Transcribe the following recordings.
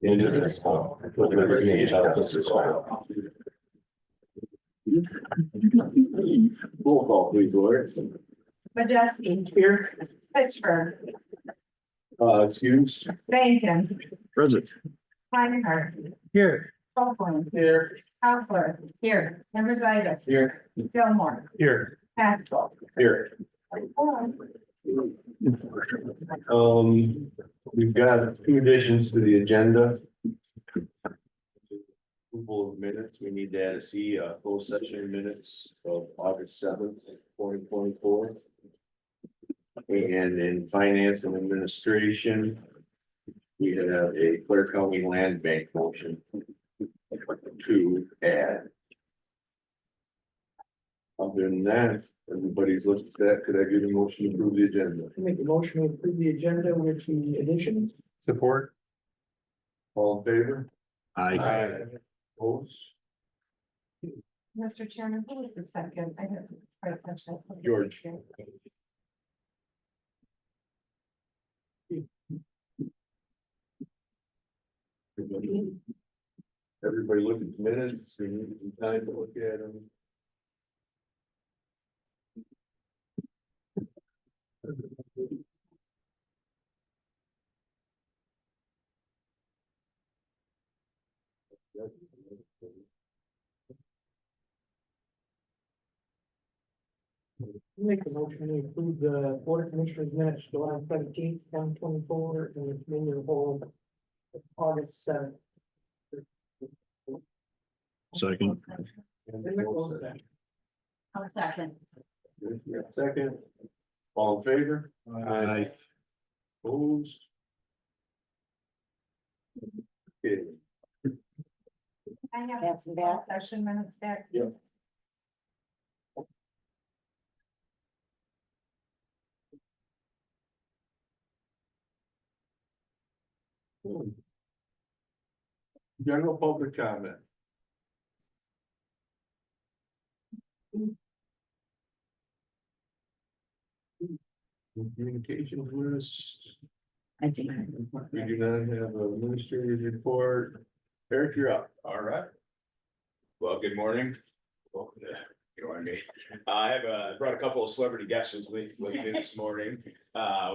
indivisible, with liberty and justice for all. Roll call, please, Lori. Majeski. Here. Pittsburgh. Excuse. Bacon. Present. Reinhardt. Here. Copeland. Here. Counselor. Here. Hepatitis. Here. Gilmore. Here. Haskell. Here. We've got two additions to the agenda. Approval of minutes, we need to add a C, closed session minutes of August 7th, 2024. And in finance and administration, we have a Clare County Land Bank motion to add. Other than that, everybody's looked at that. Could I get a motion to approve the agenda? Make a motion to approve the agenda with the additions. Support. All in favor? Aye. Opposed? Mr. Chairman, who was the second? I didn't quite catch that. George. Everybody look at the minutes, we need some time to look at them. Make a motion to approve the board of commissioners minutes July 17th, 2024, and the committee of the whole August 7th. Second. I'll second. Second, all in favor? Aye. Opposed? Okay. I have some bad session minutes back. Yep. General public comment. Communications list, I think. we do not have a administrative report. Eric, you're up. All right. Well, good morning. Welcome to, me. I have brought a couple of celebrity guests with me this morning.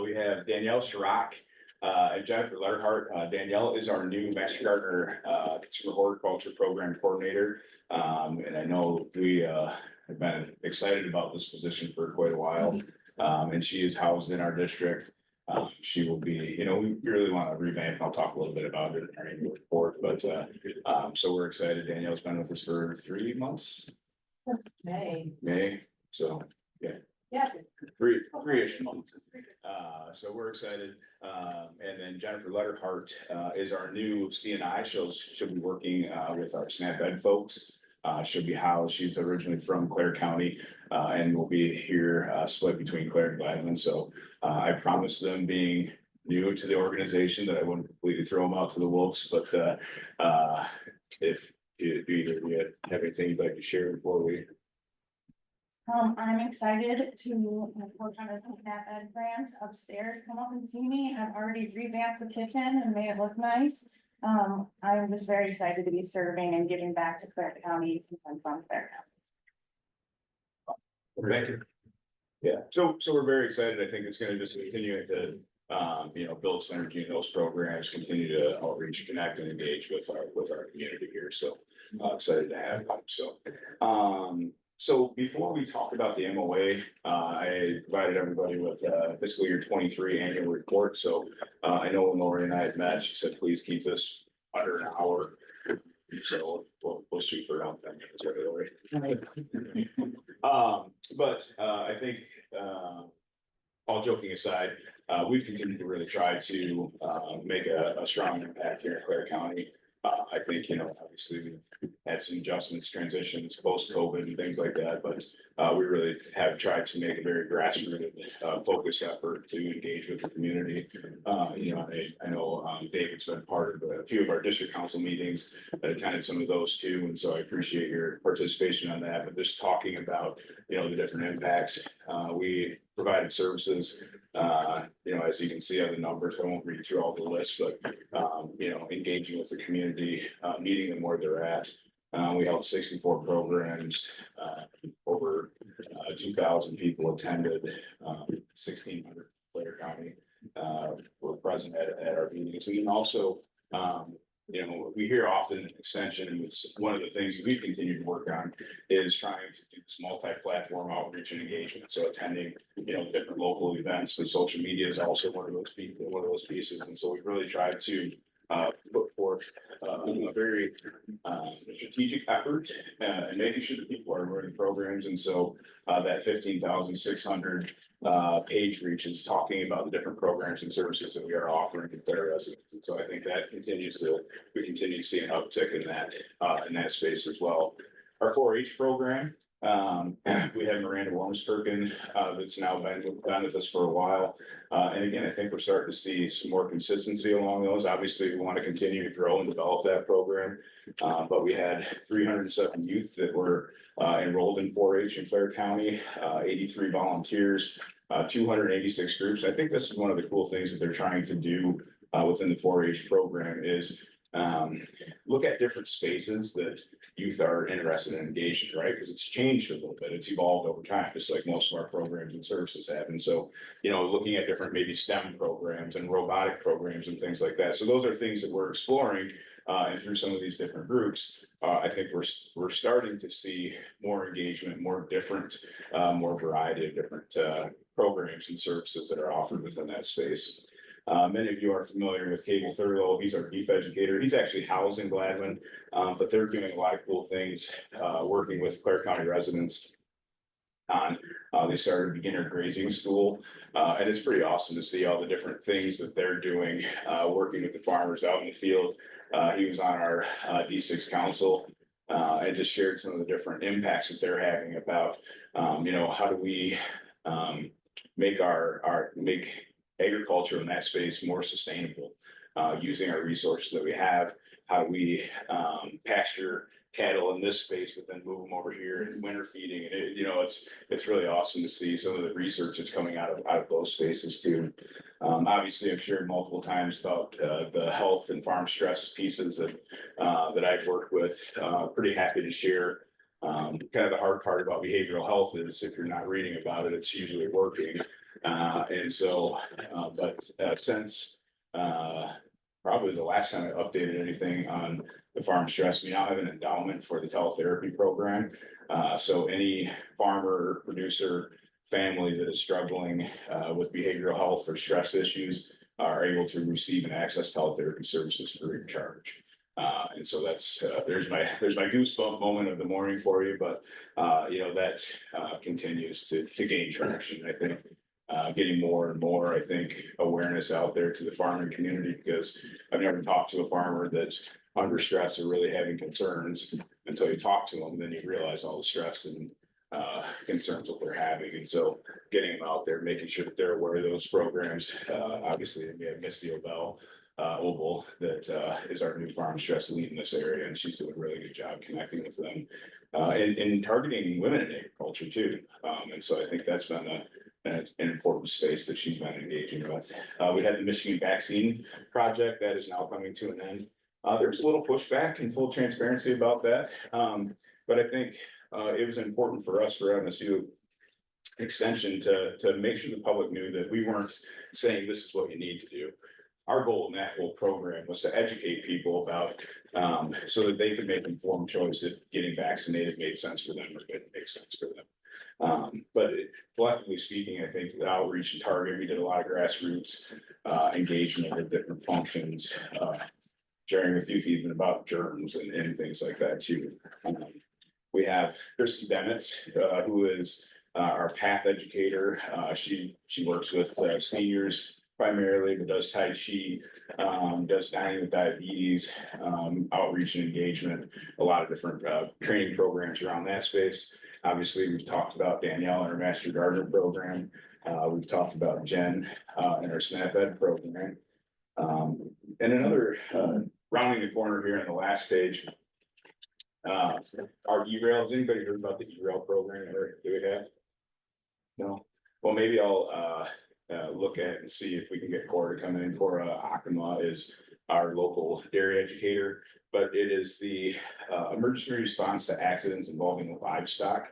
We have Danielle Chirac and Jennifer Letterhart. Danielle is our new Master Gardener Consumer Horticulture Program Coordinator. And I know we have been excited about this position for quite a while. And she is housed in our district. She will be, we really want to revamp. I'll talk a little bit about it in our annual report, but so we're excited. Danielle's been with us for 3 months. May, so Yeah. three-ish months. So we're excited. And then Jennifer Letterhart is our new CNI. She'll be working with our SNAP Ed folks. She'll be housed. She's originally from Clare County and will be here split between Clare and Gladwin. So I promised them, being new to the organization, that I wouldn't completely throw them out to the wolves. But if either of you have anything you'd like to share before we. I'm excited to work on a SNAP Ed grant upstairs. Come up and see me. I've already revamped the kitchen and made it look nice. I'm just very excited to be serving and giving back to Clare County since I'm from Clare County. Thank you. Yeah, so we're very excited. I think it's gonna just continue to, build synergy in those programs, continue to outreach, connect and engage with our community here. So excited to have them. So before we talk about the MOA, I provided everybody with fiscal year 23 annual report. So I know when Lori and I had met, she said, please keep this under an hour. So we'll shoot for around 10 minutes, right, Lori? But I think all joking aside, we've continued to really try to make a strong impact here in Clare County. I think, obviously we've had some adjustments, transitions, post-COVID and things like that, but we really have tried to make a very grassroots focus effort to engage with the community. I know David's been part of a few of our district council meetings, I attended some of those too, and so I appreciate your participation on that. But just talking about, the different impacts, we provided services. You know, as you can see on the numbers, I won't read through all the lists, but, you know, engaging with the community, meeting them where they're at. We held 64 programs, over 2,000 people attended, 1,600 Blair County were present at our meetings. And then also, you know, we hear often in extension, and it's one of the things that we've continued to work on is trying to do this multi-platform outreach and engagement. So attending, you know, different local events, but social media is also one of those pieces. And so we really tried to put forth a very strategic effort and making sure that people are running programs. And so that 15,600 page reach is talking about the different programs and services that we are offering to their residents. And so I think that we continue to see an uptick in that space as well. Our 4-H program, we have Miranda Wormskirchen, that's now been with us for a while. And again, I think we're starting to see some more consistency along those. Obviously, we want to continue to grow and develop that program. But we had 307 youth that were enrolled in 4-H in Clare County, 83 volunteers, 286 groups. I think this is one of the cool things that they're trying to do within the 4-H program is look at different spaces that youth are interested in engaging, right? Because it's changed a little bit. It's evolved over time, just like most of our programs and services have. And so, you know, looking at different maybe STEM programs and robotic programs and things like that. So those are things that we're exploring. And through some of these different groups, I think we're starting to see more engagement, more different, more variety of different programs and services that are offered within that space. Many of you are familiar with Cable Thurlow. He's our beef educator. He's actually housed in Gladwin, but they're doing a lot of cool things, working with Clare County residents on, they started a beginner grazing school. And it's pretty awesome to see all the different things that they're doing, working with the farmers out in the field. He was on our D6 council and just shared some of the different impacts that they're having about, you know, how do we make make agriculture in that space more sustainable, using our resources that we have. How do we pasture cattle in this space, but then move them over here and winter feeding? And it, you know, it's really awesome to see some of the research that's coming out of those spaces too. Obviously, I've shared multiple times about the health and farm stress pieces that I've worked with. Pretty happy to share. Kind of the hard part about behavioral health is if you're not reading about it, it's usually working. And so, since probably the last time I updated anything on the farm stress, we now have an endowment for the teletherapy program. So any farmer, producer, family that is struggling with behavioral health or stress issues are able to receive and access teletherapy services free of charge. And so that's there's my goosebump moment of the morning for you, but you know, that continues to gain traction. I think getting more and more, I think, awareness out there to the farming community, because I've never talked to a farmer that's under stress or really having concerns until you talk to them, then you realize all the stress and concerns that they're having. And so getting them out there, making sure that they're aware of those programs. Obviously, we have Misty Obel Oval that is our new farm stress lead in this area, and she's doing a really good job connecting with them and targeting women in agriculture too. And so I think that's been an important space that she's been engaging with. We had the Michigan vaccine project that is now coming to an end. There's a little pushback and full transparency about that. But I think it was important for us for MSU extension to make sure the public knew that we weren't saying this is what you need to do. Our goal in that whole program was to educate people about so that they could make informed choice if getting vaccinated made sense for them or didn't make sense for them. But collectively speaking, I think the outreach and target, we did a lot of grassroots engagement with different functions, sharing with youth even about germs and things like that too. We have Christy Bennett, who is our path educator. She works with seniors primarily, but does Tai Chi, does dining with diabetes, outreach and engagement, a lot of different training programs around that space. Obviously, we've talked about Danielle and our Master Gardener program. We've talked about Jen and our SNAP Ed program. And another, rounding the corner here on the last page, our E-Rail. Has anybody heard about the E-Rail program, or do we have? No. well, maybe I'll, look at and see if we can get Cora to come in. Cora Akama is our local dairy educator, but it is the, emergency response to accidents involving livestock.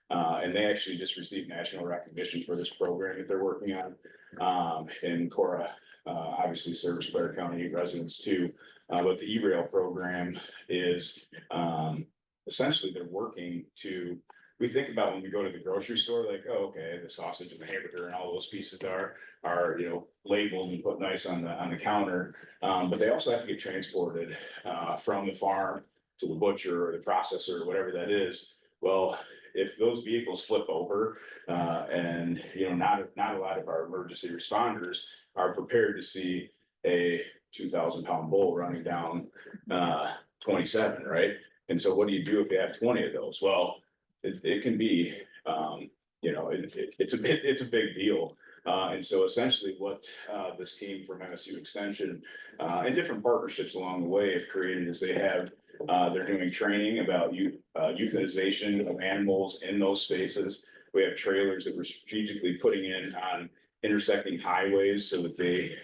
And they actually just received national recognition for this program that they're working on. And Cora, obviously serves Blair County residents too. But the E-rail program is, essentially they're working to, we think about when we go to the grocery store, like, oh, okay, the sausage and the hamburger and all those pieces are, you know, labeled and put nice on the counter. But they also have to get transported, from the farm to the butcher or the processor or whatever that is. Well, if those vehicles flip over, and, you know, not a lot of our emergency responders are prepared to see a 2,000-pound bull running down, 27, right? And so what do you do if you have 20 of those? Well, it can be, you know, it's a big deal. And so essentially what, this team from MSU Extension, and different partnerships along the way have created is they have, they're doing training about euthanization of animals in those spaces. We have trailers that we're strategically putting in on intersecting highways so that they,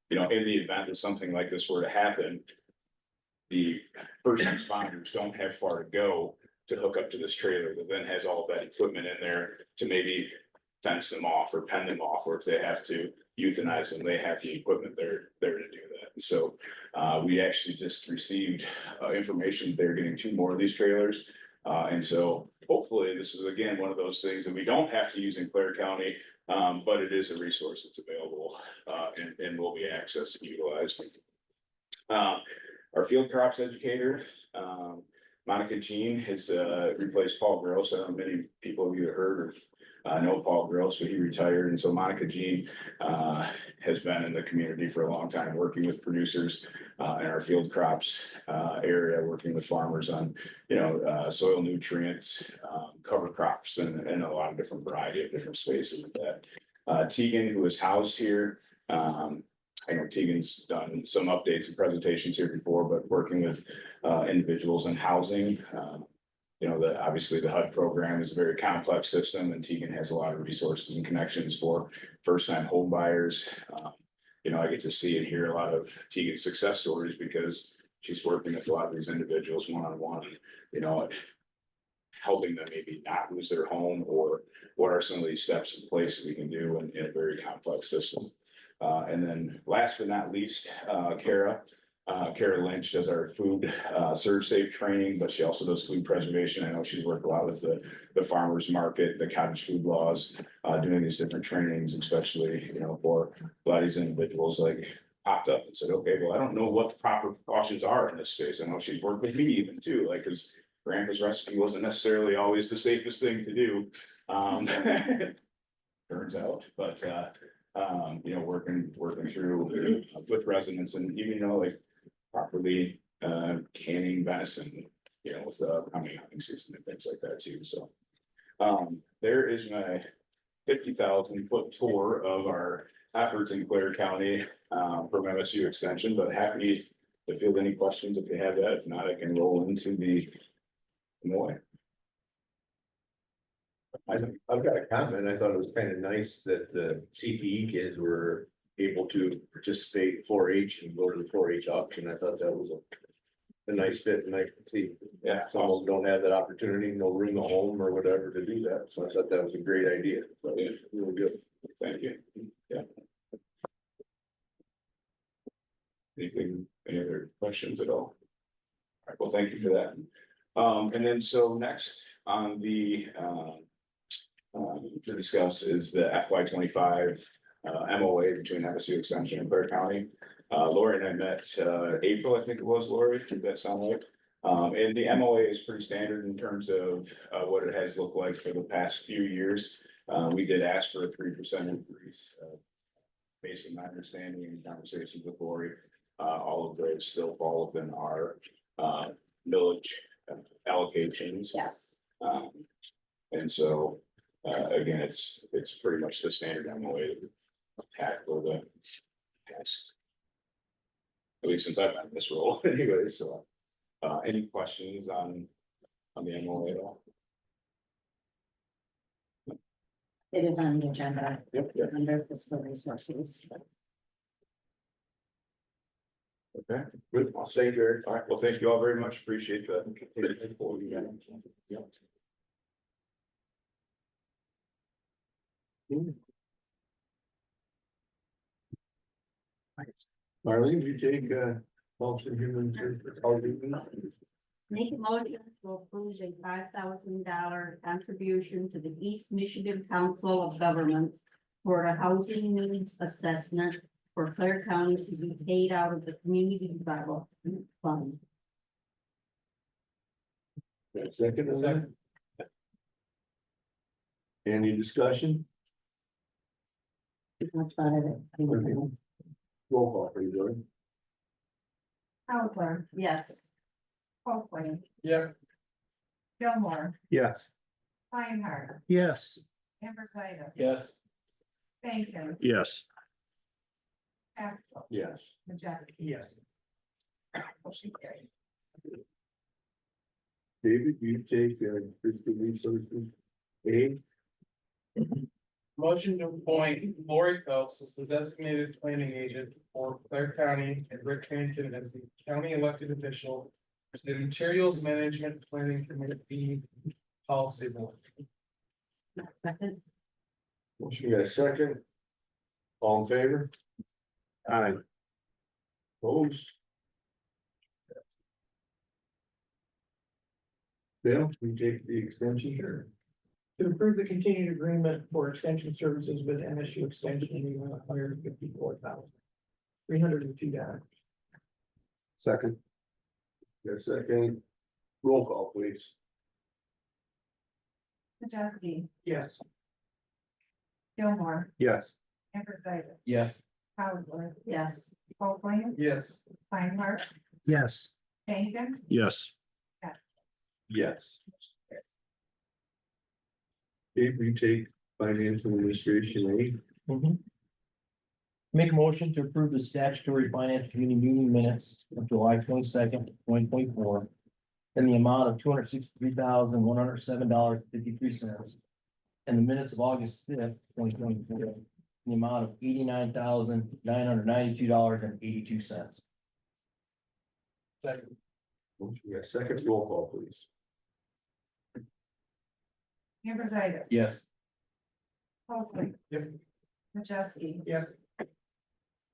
you know, in the event that something like this were to happen, the first responders don't have far to go to hook up to this trailer that then has all that equipment in there to maybe fence them off or pen them off, or if they have to euthanize them, they have the equipment there to do that. So we actually just received information they're getting 2 more of these trailers. And so hopefully this is again one of those things that we don't have to use in Clare County, but it is a resource that's available and will be accessed and utilized. Our field crops educator, Monica Jean has replaced Paul Gross. I don't know many people of you have heard or know Paul Gross, but he retired. And so Monica Jean has been in the community for a long time, working with producers in our field crops area, working with farmers on, you know, soil nutrients, cover crops, and a lot of different variety of different spaces with that. Tegan, who is housed here, I know Tegan's done some updates and presentations here before, but working with individuals in housing. You know, obviously the HUD program is a very complex system, and Tegan has a lot of resources and connections for first-time home buyers. You know, I get to see and hear a lot of Tegan's success stories because she's working with a lot of these individuals one-on-one, you know, helping them maybe not lose their home, or what are some of these steps in place that we can do in a very complex system. And then last but not least, Kara Lynch does our food serve safe training, but she also does food preservation. I know she's worked a lot with the farmers market, the cottage food laws, doing these different trainings, especially, you know, for a lot of these individuals like popped up and said, okay, well, I don't know what the proper precautions are in this space. I know she's worked with me even too, like, because grandpa's recipe wasn't necessarily always the safest thing to do. Turns out, but you know, working through with residents, and even, you know, like properly canning venison, you know, with the coming hunting season and things like that too. So there is my 50,000-foot tour of our efforts in Clare County from MSU Extension, but happy to field any questions if you have that. If not, I can roll into the MOA. I've got a comment. I thought it was kind of nice that the CPE kids were able to participate 4-H and go to the 4-H auction. I thought that was a nice fit, and I can see, Yeah, some of them don't have that opportunity, no room at home or whatever to do that. So I thought that was a great idea. So it was really good. thank you. Yeah. Any other questions at all? All right, well, thank you for that. And then so next on the to discuss is the FY25 MOA between MSU Extension and Clare County. Lori and I met April, I think it was, Lori, did that sound right? And the MOA is pretty standard in terms of what it has looked like for the past few years. We did ask for a 3% increase. Based on my understanding and conversations with Lori, all of those still fall within our millage allocations. Yes. And so, again, it's pretty much the standard MOA that we've had for the past, at least since I've been in this role anyway. So, any questions on the MOA at all? It is on the agenda Yep. under fiscal resources. Okay, good, I'll stay there. All right, well, thank you all very much. Appreciate that. Marlene, you take, Health and Human Services. Make a motion to approve a $5,000 contribution to the East Michigan Council of Governments for a housing needs assessment for Clare County to be paid out of the Community Development Fund. Second, on that? Any discussion? Much better. Roll call, please, Joy. Howard, Yes. Hopewell, Yeah. Gilmore, Yes. Feinhardt, Yes. Ambrositis. Yes. Bacon, Yes. Haskell, Yes. Majeski. Yes. Motion carried. David, you take, fiscal resources. A, Motion to appoint Lori Phelps as the designated planning agent for Clare County and Rick Hankin as the county elected official to the Materials Management Planning Committee Policy Board. Second. motion got a second. All in favor? Aye. Opposed? Bill, you take the extension here. To approve the continued agreement for extension services with MSU Extension in the amount of $154,302. Second. Got a second. Roll call, please. Majeski, Yes. Gilmore, Yes. Ambrositis. Yes. Howard, Yes. Hopewell, Yes. Feinhardt, Yes. Bacon, Yes. Haskell. Yes. Dave, you take financial administration A. Make a motion to approve the statutory finance committee meeting minutes of July 22nd, 2024. In the amount of $263,107.53. And the minutes of August 5th, 2024. In the amount of $89,992.82. Second. Motion got a second. Roll call, please. Ambrositis. Yes. Hopewell. Yep. Majeski, Yes.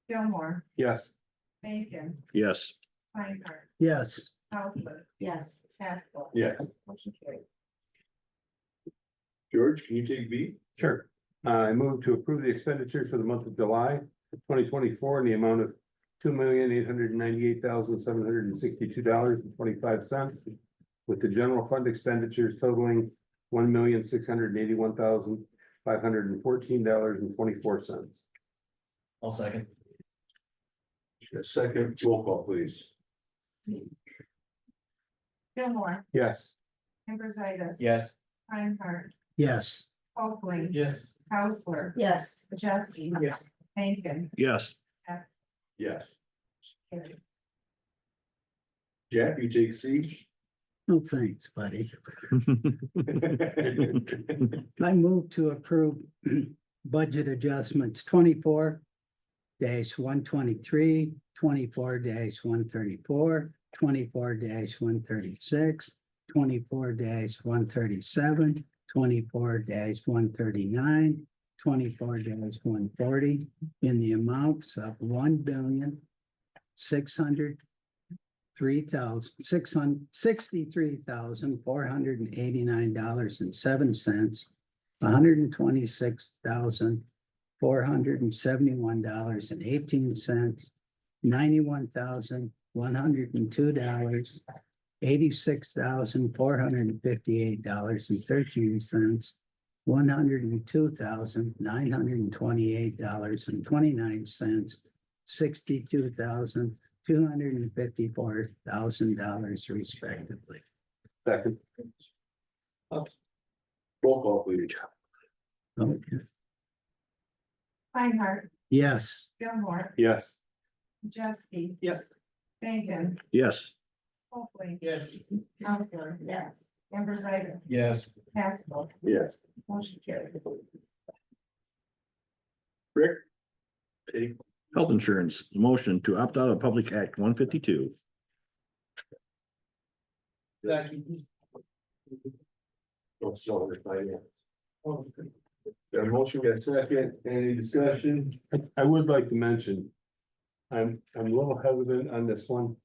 Gilmore, Yes. Bacon, Yes. Feinhardt, Yes. Howard, Yes. Haskell. Yes. Motion carried. George, can you take B? Sure. I move to approve the expenditures for the month of July twenty twenty-four in the amount of $2,898,762.25. With the general fund expenditures totaling $1,681,514.24. I'll second. A second. Roll call, please. Gilmore, Yes. Ambrositis. Yes. Feinhardt, Yes. Hopewell, Yes. Howard, Yes. Majeski. Yes. Bacon, Yes. Yes. carried. Jack, you take C. No, thanks, buddy. I move to approve budget adjustments 24-123, 24-134, 24-136, 24-137, 24-139, 24-140 in the amounts of $1,663,489.07, $126,471.18, $91,102, $86,458.13, $102,928.29, $62,254,000 respectively. Second. Roll call, please. Okay. Feinhardt, Yes. Gilmore, Yes. Majeski. Yes. Bacon, Yes. Hopewell, Yes. Howard, Yes. Ambrositis, Yes. Haskell. Yes. Motion carried. Rick? Eddie? Health insurance, motion to opt out of Public Act 152. Second. Oh, so, finance. Got a motion, got a second, any discussion? I would like to mention. I'm a little hesitant on this one.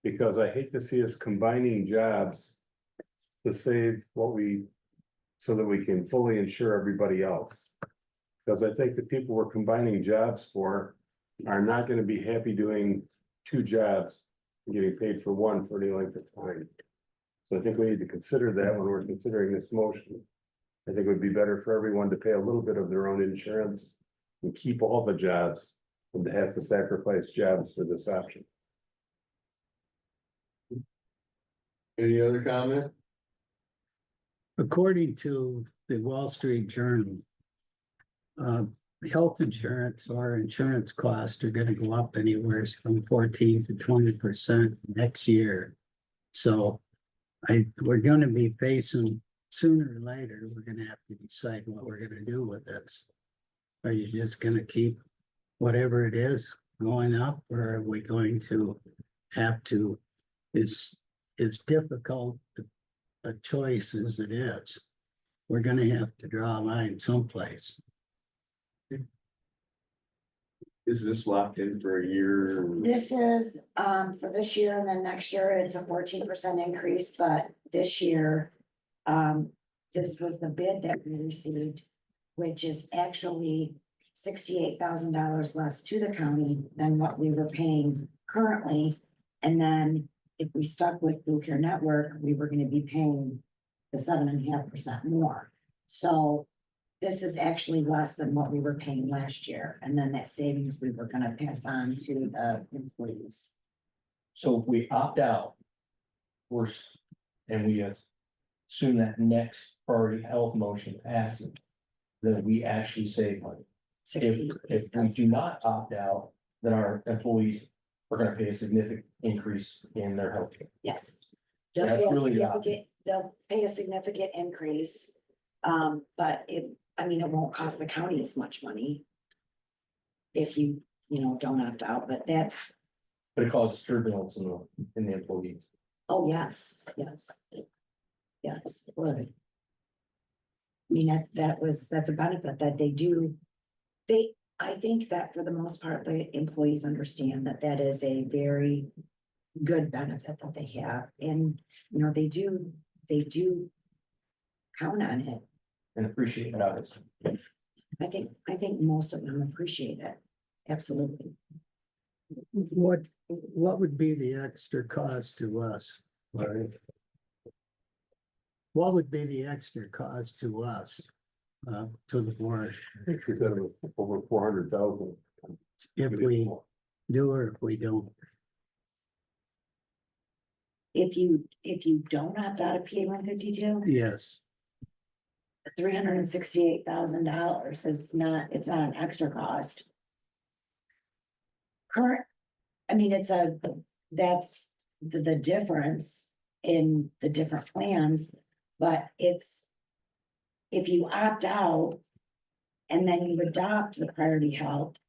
Because I hate to see us combining jobs. To save what we. So that we can fully insure everybody else. Because I think the people we're combining jobs for. Are not gonna be happy doing 2 jobs. And getting paid for one for any length of time. So I think we need to consider that when we're considering this motion. I think it would be better for everyone to pay a little bit of their own insurance. And keep all the jobs, than to have to sacrifice jobs for this option. Any other comment? According to the Wall Street Journal, health insurance or insurance costs are gonna go up anywhere from 14 to 20% next year. So we're gonna be facing, sooner or later, we're gonna have to decide what we're gonna do with this. Are you just gonna keep whatever it is going up, or are we going to have to, it's difficult a choice as it is. We're gonna have to draw a line someplace. Is this locked in for a year? This is, for this year and then next year, it's a 14% increase, but this year. This was the bid that we received, which is actually $68,000 less to the county than what we were paying currently. And then if we stuck with Blue Care Network, we were gonna be paying the 7.5% more. So this is actually less than what we were paying last year, and then that savings we were gonna pass on to the employees. So if we opt out. And we assume that next priority health motion passes. Then we actually save money. If we do not opt out, then our employees are gonna pay a significant increase in their health care. Yes. So They'll that's pay a really the significant, they'll pay a significant increase. But it won't cost the county as much money. If you don't opt out, but that's, But it causes turbulence in the employees. oh, yes. Yes, it would. I mean, that's a benefit that they do. I think that for the most part, the employees understand that that is a very good benefit that they have, and, they do count on it. And appreciate it, obviously. I think most of them appreciate it, absolutely. What would be the extra cost to us? What would be the extra cost to us, to the board, I think we said it was over 400,000. if we do or if we don't? If you don't opt out of PA 152, Yes, $368,000 is not, it's not an extra cost. That's the difference in the different plans, but it's. If you opt out and then you adopt the priority health,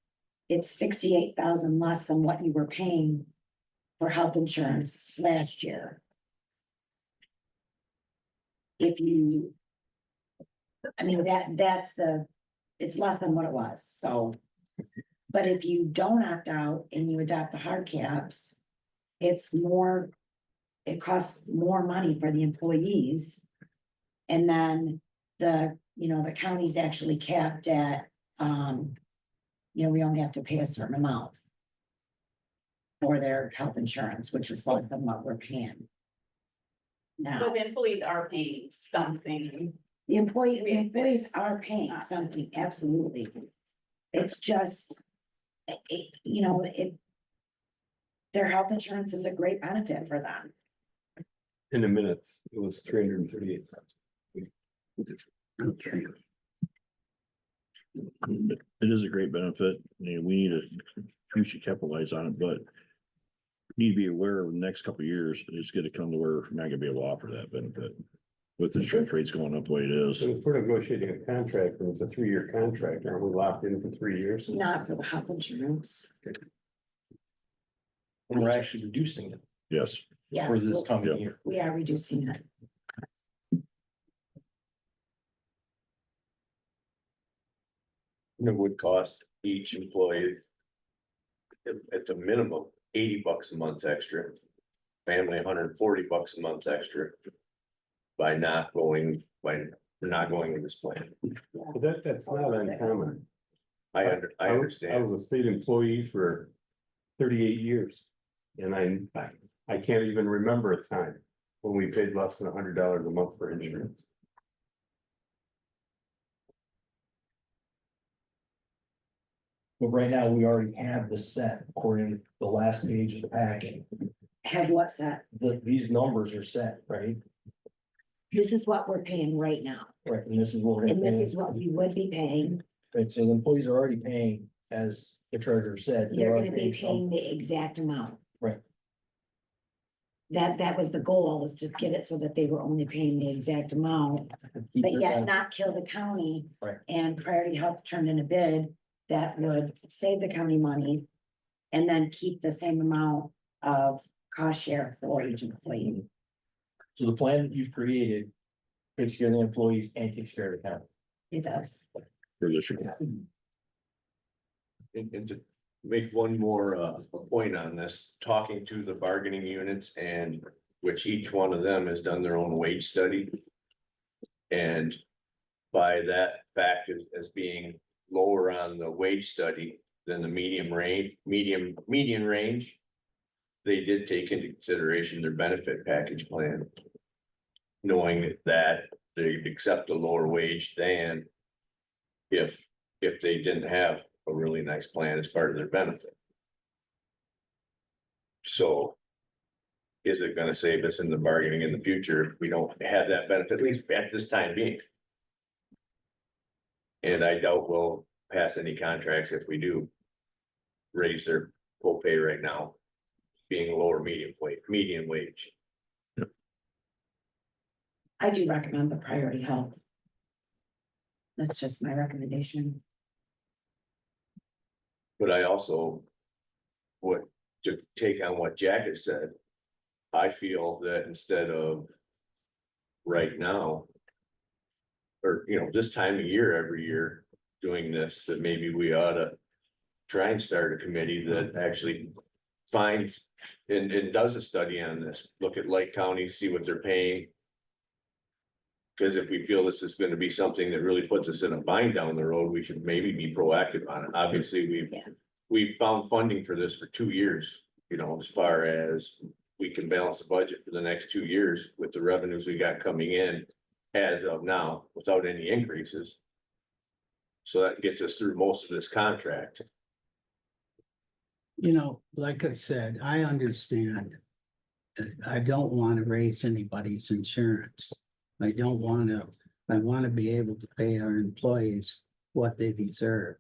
it's 68,000 less than what you were paying for health insurance last year. If you. It's less than what it was, so. But if you don't opt out and you adopt the hard caps, it's more, it costs more money for the employees. And then the county's actually capped at, we only have to pay a certain amount for their health insurance, which is less than what we're paying now. But the employees are paying something. The employees are paying something, absolutely. It's just, their health insurance is a great benefit for them. In a minute, it was 338,000. okay. It is a great benefit. We should capitalize on it, but need to be aware of the next couple of years, it's gonna come to where we're not gonna be able to offer that benefit. With the interest rates going up the way it is. So if we're negotiating a contract and it's a 3-year contract, aren't we locked in for 3 years? Not for the health insurance. We're actually reducing it Yes, Yes, for this coming year. we are reducing it. It would cost each employee. At the minimum, $80 a month extra. Family, $140 a month extra. By not going with this plan. But that's not uncommon. I I understand. was a state employee for 38 years. And I can't even remember a time when we paid less than $100 a month for insurance. But right now, we already have this set according to the last page of the packet. Have what's that? These numbers are set, right? This is what we're paying right now, Right, and this is what we're gonna and this pay. is what we would be paying. Right, so the employees are already paying, as the treasurer said. They're already gonna be some. paying the exact amount. Right. That was the goal, was to get it so that they were only paying the exact amount, Keep but their yet benefit. not kill the county. Right. And Priority Health turned in a bid that would save the county money. And then keep the same amount of cost share for each employee. So the plan that you've created takes care of the employees and takes care of the county. It does. for this year. And to make one more point on this, talking to the bargaining units and which each one of them has done their own wage study. And by that fact as being lower on the wage study than the median range. They did take into consideration their benefit package plan. Knowing that they'd accept a lower wage than. If they didn't have a really nice plan as part of their benefit. So. Is it gonna save us in the bargaining in the future if we don't have that benefit, at least at this time being? And I doubt we'll pass any contracts if we do. Raise their full pay right now. Being a lower median wage. I do recommend the Priority Health. That's just my recommendation. But I also. Would to take on what Jack has said. I feel that instead of. Right now. Or, this time of year, every year, doing this, that maybe we ought to. Try and start a committee that actually finds and does a study on this, look at Lake County, see what they're paying. Cause if we feel this is gonna be something that really puts us in a bind down the road, we should maybe be proactive on it. Obviously, we've found funding for this for 2 years, as far as. We can balance the budget for the next 2 years with the revenues we got coming in as of now, without any increases. So that gets us through most of this contract. Like I said, I understand. I don't want to raise anybody's insurance. I want to be able to pay our employees what they deserve.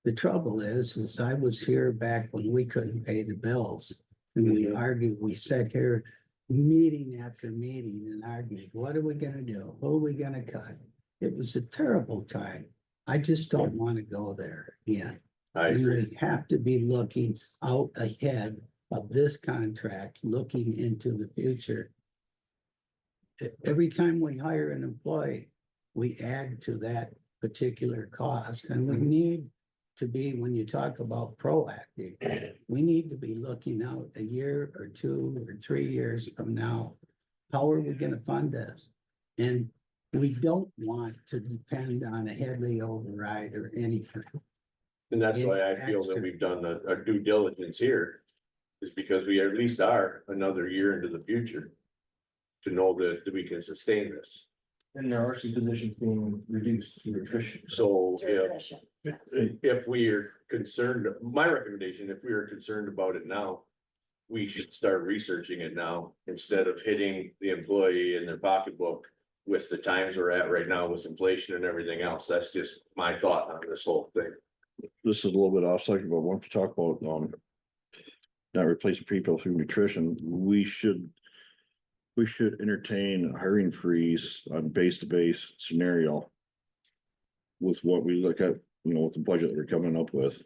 The trouble is I was here back when we couldn't pay the bills. And we argued, we sat here meeting after meeting and argued, what are we gonna do? Who are we gonna cut? It was a terrible time. I just don't want to go there again. I agree. We have to be looking out ahead of this contract, looking into the future. Every time we hire an employee, we add to that particular cost, and we need to be, when you talk about proactive, we need to be looking out a year or 2 or 3 years from now. How are we gonna fund this? And we don't want to depend on a Headley override or anything. And that's why I feel that we've done our due diligence here. Is because we at least are another year into the future. To know that we can sustain this. And there are some positions being reduced to attrition. So Through if, attrition. if we are concerned, my recommendation, if we are concerned about it now. We should start researching it now instead of hitting the employee in their pocketbook. With the times we're at right now with inflation and everything else. That's just my thought on this whole thing. This is a little bit off subject, but I want to talk about, not replacing people through nutrition. We should. we should entertain a hiring freeze on base to base scenario. With what we look at, with the budget that we're coming up with.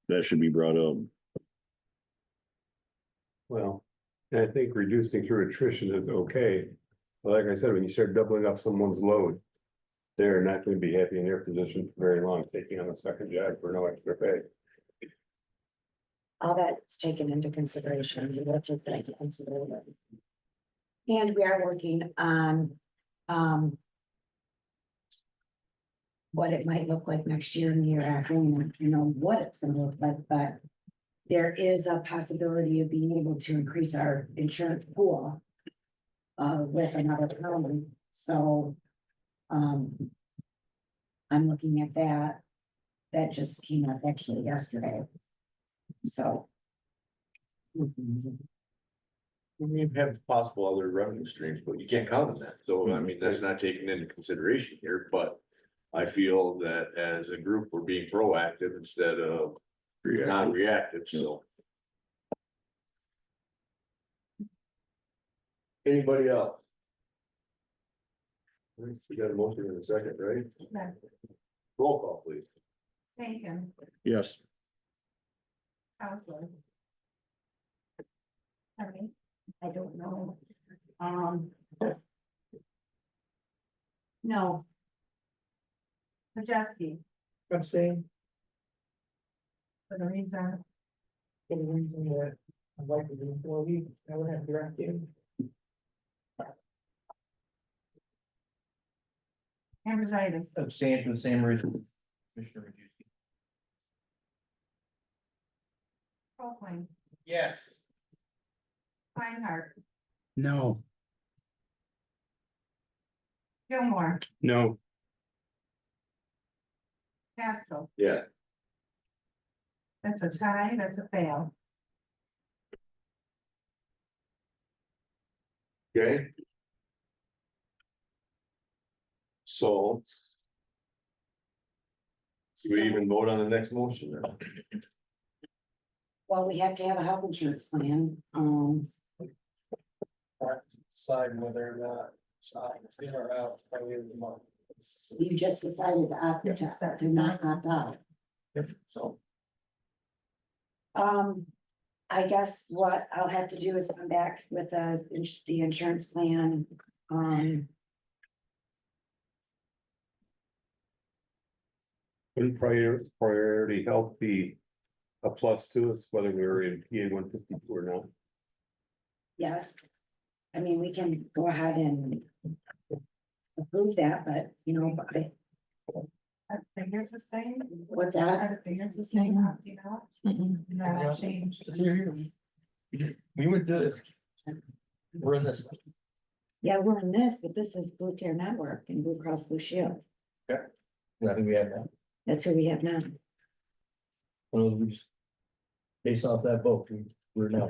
That should be brought up. Well, and I think reducing through attrition is okay. But like I said, when you start doubling up someone's load. They're not gonna be happy in their position for very long, taking on a second job for no extra pay. All that's taken into consideration, we have to take into consideration. And we are working on, what it might look like next year and the year after, and you know what it's gonna look like, but there is a possibility of being able to increase our insurance pool with another county, so I'm looking at that. That just came up actually yesterday. So. You have possible other revenue streams, but you can't count on that, so I mean, that's not taken into consideration here, but. I feel that as a group, we're being proactive instead of non-reactive, so. Anybody else? We got a motion in a second, right? Roll call, please. Bacon, Yes, Counselor. Harvey, I don't know. no. Majeski, Abstain. for the reason, For the reason that I'd like to be employee, I would have direct you. Ambrositis, Abstain for the same reason. Commissioner Majewski. Copeland, Yes. Reinhardt, No, Gilmore, No, Castle. Yeah. That's a tie, that's a fail. Okay. So, do we even vote on the next motion now? Well, we have to have a health insurance plan, Decide whether or not it's in or out by the end of the month. you just decided to opt to do not opt out. So, I guess what I'll have to do is come back with the insurance plan, wouldn't priority health be a plus to us, whether we were in PA 152 or not? yes. I mean, we can go ahead and approve that, but you know, Are the figures the same? what's that? Are the figures the same? Do you know? No, that changed. we would do this. We're in this. Yeah, we're in this, but this is Blue Care Network and Blue Cross Blue Shield. I think we have that. That's who we have now. Well, we just. Based off that vote, we're now.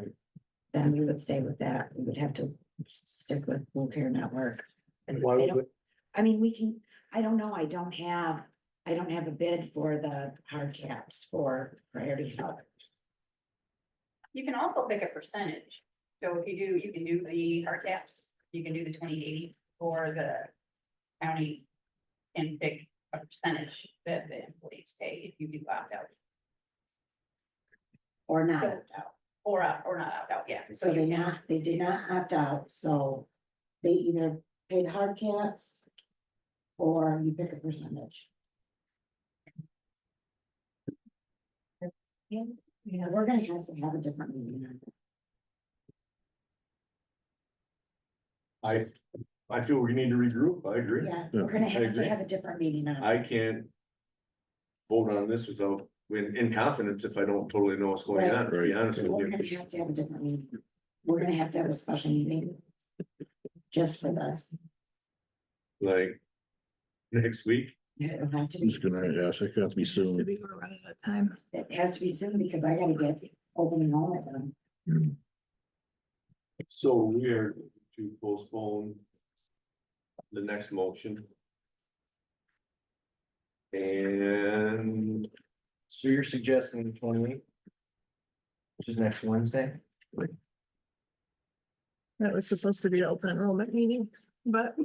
Then we would stay with that. We would have to stick with Blue Care Network. And Why I would don't, we- I mean, we can, I don't know, I don't have a bid for the hard caps for Priority Health. You can also pick a percentage. So if you do, you can do the hard caps, you can do the 20/80, or the county can pick a percentage that the employees pay if you do opt out, Or not So- opt out. or not opt out, yeah. So you they did not opt out, so they either pay the hard caps. Or you pick a percentage. You know, we're gonna have to have a different meeting on that. I feel we need to regroup, I agree. Yeah, we're gonna I have to agree. have a different meeting on it. I can't. Vote on this without, in confidence, if I don't totally know what's going on, to be honest with We're you. gonna have to have a different meeting. We're gonna have to have a special meeting. Just for this. Like. Next week, It'll have to I'm be, just gonna ask, it has to be soon. it has to be soon because I gotta get open enrollment done. so we are to postpone. The next motion. And So you're suggesting the 28th? Which is next Wednesday? That was supposed to be an open enrollment meeting, but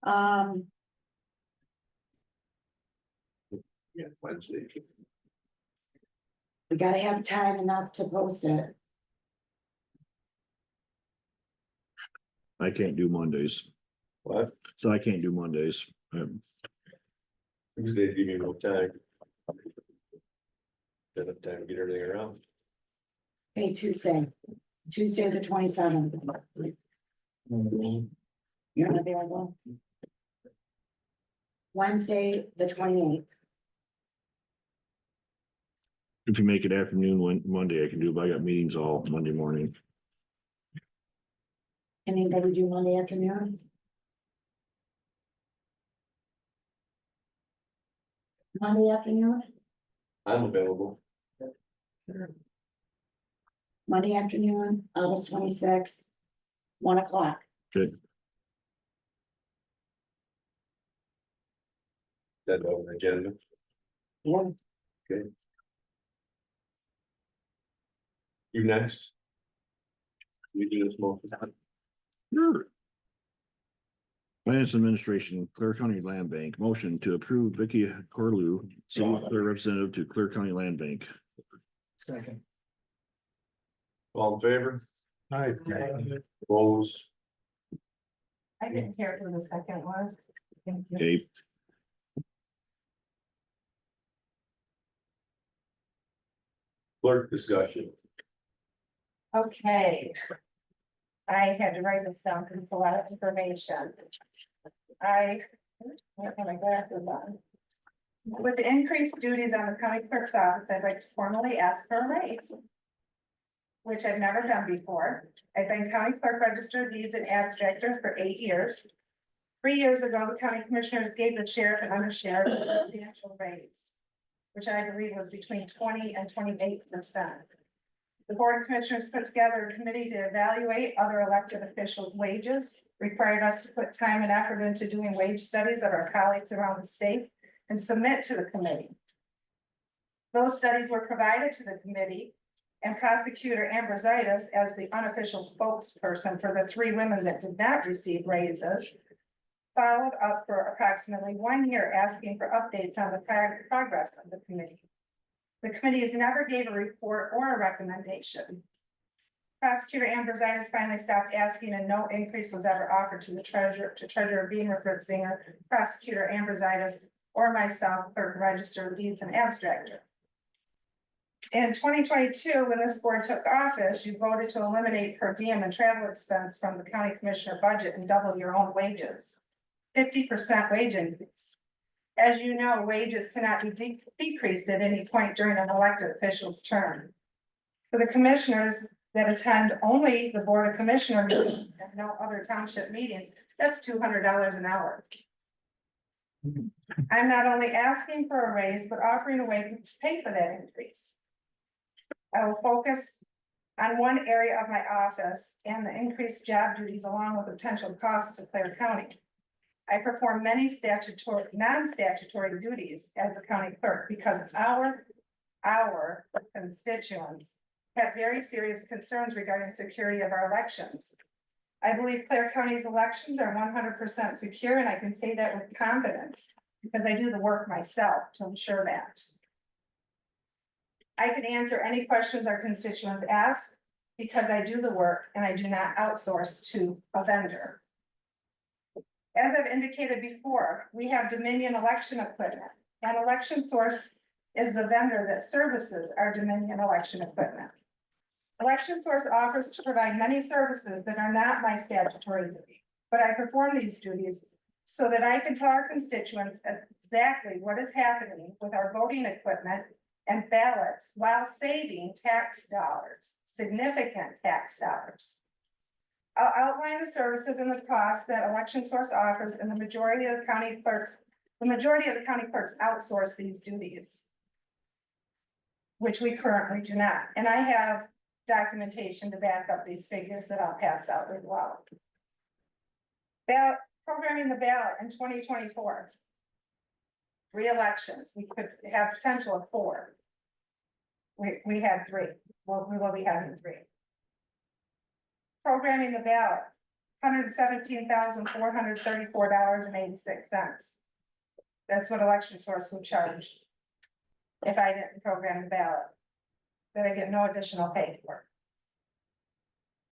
Um, Yeah, Wednesday. we gotta have time enough to post it. I can't do Mondays, What? so I can't do Mondays. Tuesday, give me more time. Enough time to get everything around. Hey, Tuesday, the 27th. You're not available? Wednesday, the 28th. If you make it afternoon, Monday, I can do it, but I got meetings all Monday morning. Anybody do Monday afternoon? Monday afternoon? I'm available. Monday afternoon, August 26th, 1 o'clock. Good. That on the agenda. Yeah. You next. You do this most of the time. Finance Administration, Clear County Land Bank, motion to approve Vicky Corlew, City Clerk Representative to Clear County Land Bank. Second. All in favor? Aye. Opposed? I didn't care who the second was. Thank you. Okay, Clerk discussion. Okay. I had to write this down because it's a lot of information. I have my glasses on. With the increased duties on the county clerk's office, I'd like to formally ask for a raise, which I've never done before. I've been county clerk, register of deeds and abstractor for 8 years. 3 years ago, the county commissioners gave the sheriff and undersheriff a substantial raise, which I believe was between 20% and 28%. The board of commissioners put together a committee to evaluate other elected officials' wages, required us to put time and effort into doing wage studies of our colleagues around the state and submit to the committee. Those studies were provided to the committee, and prosecutor Ambrositis, as the unofficial spokesperson for the 3 women that did not receive raises, followed up for approximately 1 year asking for updates on the progress of the committee. The committee has never gave a report or a recommendation. Prosecutor Ambrositis finally stopped asking and no increase was ever offered to the Treasurer Beamer Fritzinger, Prosecutor Ambrositis, or myself, Clerk Register of Deeds and Abstractor. In 2022, when this board took office, you voted to eliminate per diem and travel expense from the county commissioner budget and double your own wages. 50% wage increase. As you know, wages cannot be decreased at any point during an elected official's term. For the commissioners that attend only the Board of Commissioner meetings and no other township meetings, that's $200 an hour. I'm not only asking for a raise, but offering a way to pay for that increase. I will focus on one area of my office and the increased job duties along with potential costs to Clare County. I perform many non-statutory duties as a county clerk because our constituents have very serious concerns regarding security of our elections. I believe Clare County's elections are 100% secure, and I can say that with confidence because I do the work myself to ensure that. I can answer any questions our constituents ask because I do the work and I do not outsource to a vendor. As I've indicated before, we have Dominion election equipment, and Election Source is the vendor that services our Dominion election equipment. Election Source offers to provide many services that are not my statutory duty, but I perform these duties so that I can tell our constituents exactly what is happening with our voting equipment and ballots while saving tax dollars, significant tax dollars. I'll outline the services and the costs that Election Source offers, and the majority of the county clerks outsource these duties, which we currently do not. And I have documentation to back up these figures that I'll pass out as well. Programming the ballot in 2024. Re-elections, we could have potential of 4. We had 3. Well, we will be having 3. Programming the ballot, $117,434.86. That's what Election Source would charge. If I didn't program the ballot. That I get no additional pay for.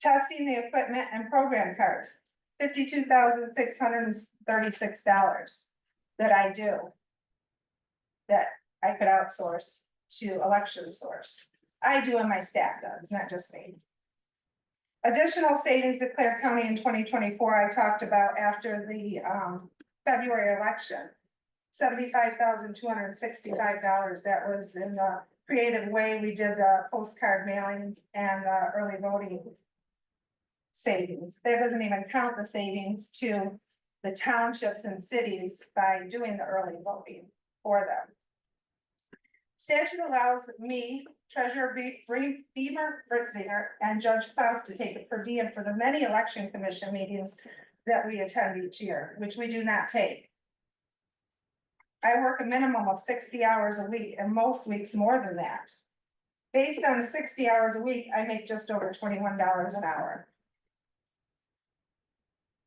Testing the equipment and program cards, $52,636 that I do. That I could outsource to Election Source. I do and my staff does, not just me. Additional savings declared county in 2024, I talked about after the February election. $75,265, that was in the creative way we did the postcard mailings and early voting savings. That doesn't even count the savings to the townships and cities by doing the early voting for them. Statute allows me, Treasurer Beamer Britzinger, and Judge Klaus to take it per diem for the many election commission meetings that we attend each year, which we do not take. I work a minimum of 60 hours a week, and most weeks more than that. Based on 60 hours a week, I make just over $21 an hour.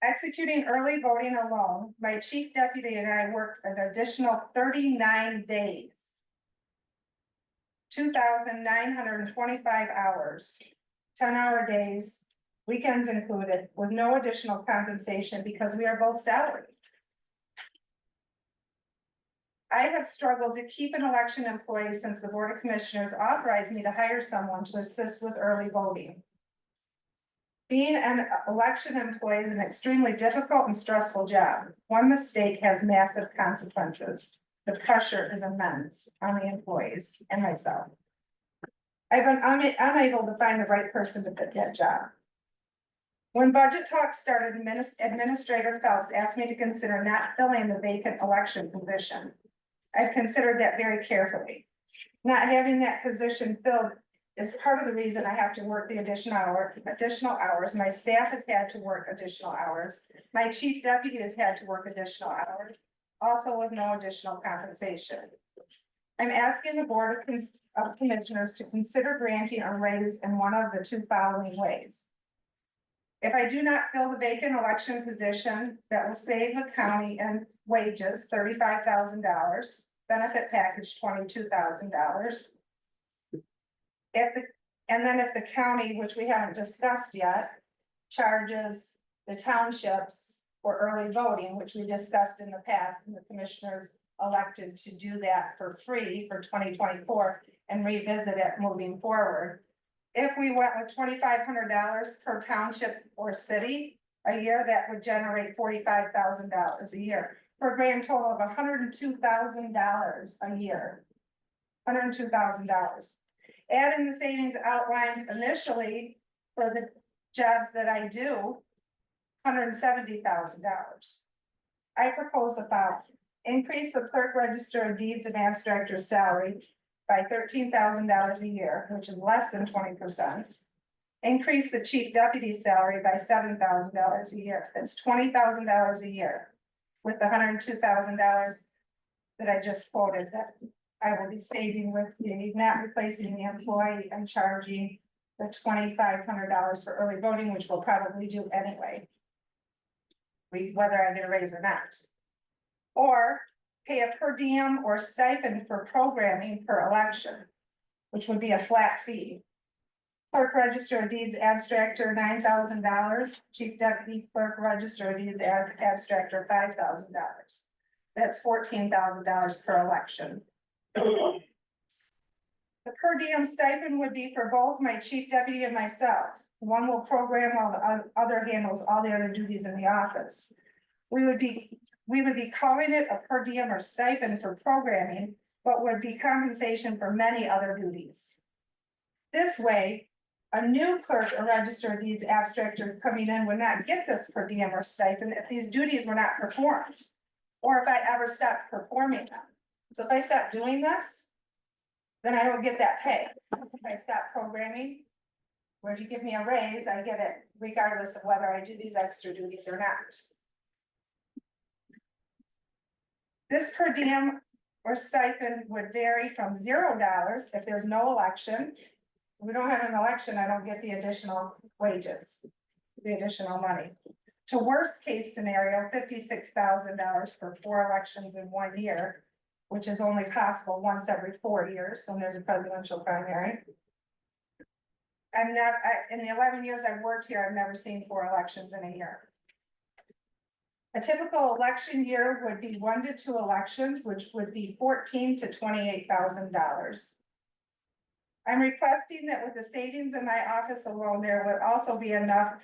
Executing early voting alone, my chief deputy and I worked an additional 39 days. 2,925 hours, 10-hour days, weekends included, with no additional compensation because we are both salaried. I have struggled to keep an election employee since the Board of Commissioners authorized me to hire someone to assist with early voting. Being an election employee is an extremely difficult and stressful job. One mistake has massive consequences. The pressure is immense on the employees and myself. I've been unable to find the right person to fit that job. When budget talks started, Administrator Phelps asked me to consider not filling the vacant election position. I've considered that very carefully. Not having that position filled is part of the reason I have to work the additional hours. My staff has had to work additional hours. My chief deputy has had to work additional hours, also with no additional compensation. I'm asking the Board of Commissioners to consider granting a raise in one of the 2 following ways. If I do not fill the vacant election position, that will save the county in wages $35,000, benefit package $22,000. And then if the county, which we haven't discussed yet, charges the townships for early voting, which we discussed in the past, and the commissioners elected to do that for free for 2024 and revisit it moving forward. If we went with $2,500 per township or city a year, that would generate $45,000 a year, for a grand total of $102,000 a year. $102,000. Adding the savings outlined initially for the jobs that I do, $170,000. I propose the following: increase the clerk register of deeds and abstractor's salary by $13,000 a year, which is less than 20%. Increase the chief deputy's salary by $7,000 a year. That's $20,000 a year, with the $102,000 that I just quoted, that I will be saving with the not replacing the employee and charging the $2,500 for early voting, which we'll probably do anyway, whether I get a raise or not. Or pay a per diem or stipend for programming per election, which would be a flat fee. Clerk register of deeds abstractor $9,000, chief deputy clerk register of deeds abstractor $5,000. That's $14,000 per election. The per diem stipend would be for both my chief deputy and myself. One will program while the other handles all the other duties in the office. We would be calling it a per diem or stipend for programming, but would be compensation for many other duties. This way, a new clerk or register of deeds abstractor coming in would not get this per diem or stipend if these duties were not performed, or if I ever stopped performing them. So if I stop doing this, then I don't get that pay. If I stop programming, or if you give me a raise, I get it regardless of whether I do these extra duties or not. This per diem or stipend would vary from $0 if there's no election, we don't have an election, I don't get the additional wages, the additional money. To worst case scenario, $56,000 for 4 elections in 1 year, which is only possible once every 4 years when there's a presidential primary. In the 11 years I've worked here, I've never seen 4 elections in a year. A typical election year would be 1 to 2 elections, which would be $14,000 to $28,000. I'm requesting that with the savings in my office alone, there would also be enough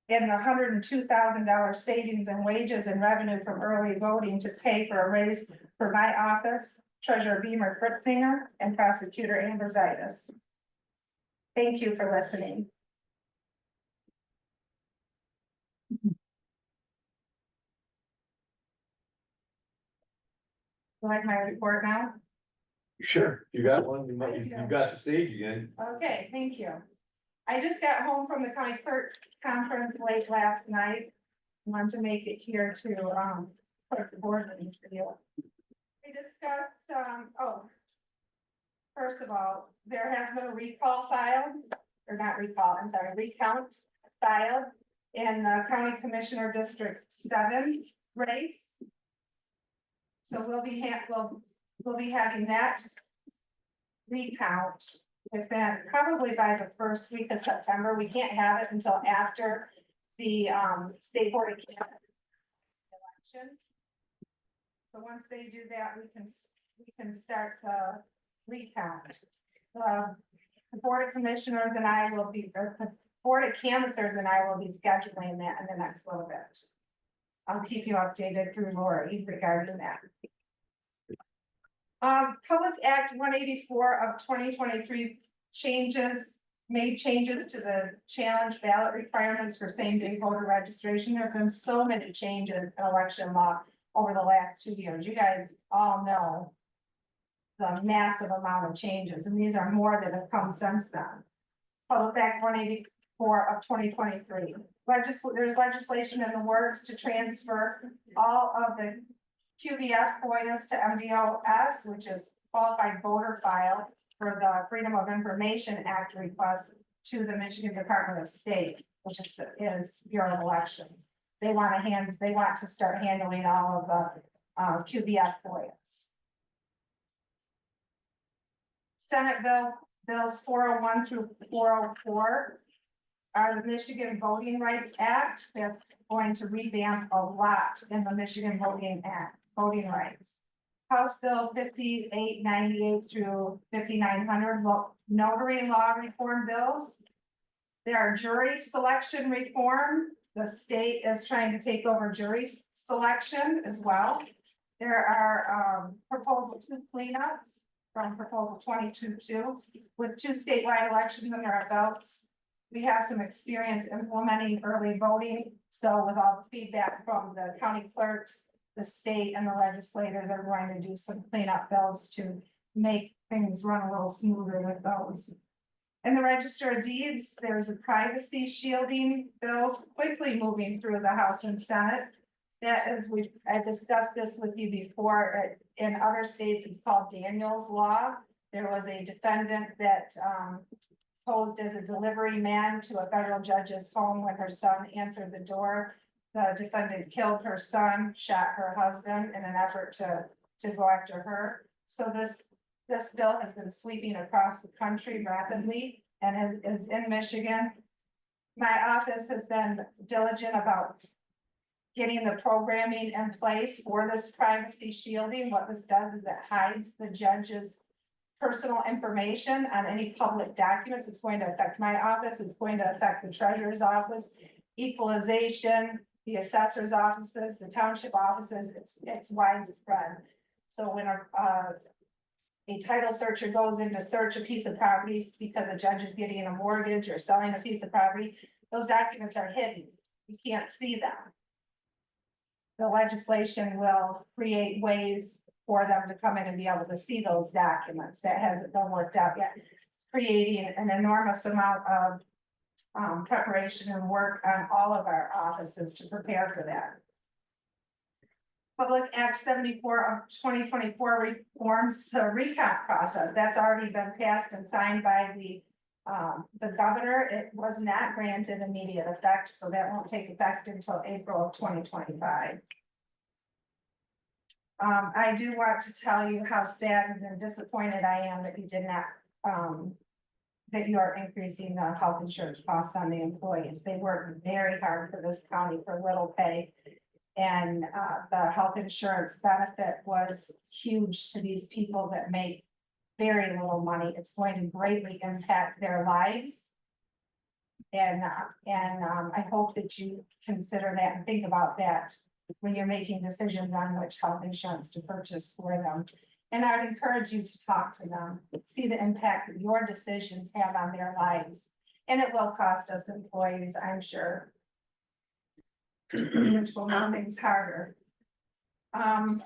in the $102,000 savings in wages and revenue from early voting to pay for a raise for my office, Treasurer Beamer Fritzinger, and Prosecutor Ambrositis. Thank you for listening. Like my report now? Sure, you got one, I do. you got the stage again. Okay, thank you. I just got home from the county clerk conference late last night. Want to make it here to, put the board meeting for you. We discussed, first of all, there has been a recall filed, or not recall, I'm sorry, recount filed in the County Commissioner District 7 race. So we'll be having that recount within, probably by the first week of September. We can't have it until after the state board of Canada election. So once they do that, we can start the recount. The board of commissioners and I will be, or the board of canvassers and I will be scheduling that in the next little bit. I'll keep you updated through Lori regarding that. Public Act 184 of 2023 made changes to the challenge ballot requirements for same-day voter registration. There have been so many changes in election law over the last 2 years. You guys all know the massive amount of changes, and these are more that have come since then. Public Act 184 of 2023. There's legislation in the works to transfer all of the QVF FOIAs to MDOS, which is qualified voter file for the Freedom of Information Act request to the Michigan Department of State, which is Bureau of Elections. They want to start handling all of the QVF FOIAs. Senate bills 401 through 404 are the Michigan Voting Rights Act. That's going to revamp a lot in the Michigan Voting rights. House Bill 5898 through 5900 notary law reform bills. There are jury selection reform. The state is trying to take over jury selection as well. There are proposal 2 cleanups from proposal 22-2 with 2 statewide elections under our belts. We have some experience implementing early voting. So with all the feedback from the county clerks, the state and the legislators are going to do some cleanup bills to make things run a little smoother with those. In the Register of Deeds, there's a privacy shielding bills quickly moving through the House and Senate. That is, I discussed this with you before. In other states, it's called Daniel's Law. There was a defendant that posed as a delivery man to a federal judge's home when her son answered the door. The defendant killed her son, shot her husband in an effort to go after her. So this bill has been sweeping across the country rapidly and is in Michigan. My office has been diligent about getting the programming in place for this privacy shielding. What this does is it hides the judge's personal information on any public documents. It's going to affect my office. It's going to affect the treasurer's office, equalization, the assessor's offices, the township offices. It's widespread. So when a title searcher goes in to search a piece of property because a judge is getting a mortgage or selling a piece of property, those documents are hidden. You can't see them. The legislation will create ways for them to come in and be able to see those documents. That hasn't been worked out yet. It's creating an enormous amount of preparation and work on all of our offices to prepare for that. Public Act 74 of 2024 reforms the recount process. That's already been passed and signed by the governor. It was not granted immediate effect, so that won't take effect until April of 2025. I do want to tell you how sad and disappointed I am that you did not, that you are increasing the health insurance costs on the employees. They work very hard for this county for little pay. And the health insurance benefit was huge to these people that make very little money. It's going to greatly impact their lives. And I hope that you consider that and think about that when you're making decisions on which health insurance to purchase for them. And I would encourage you to talk to them, see the impact that your decisions have on their lives. And it will cost us employees, I'm sure. Which will make things harder. And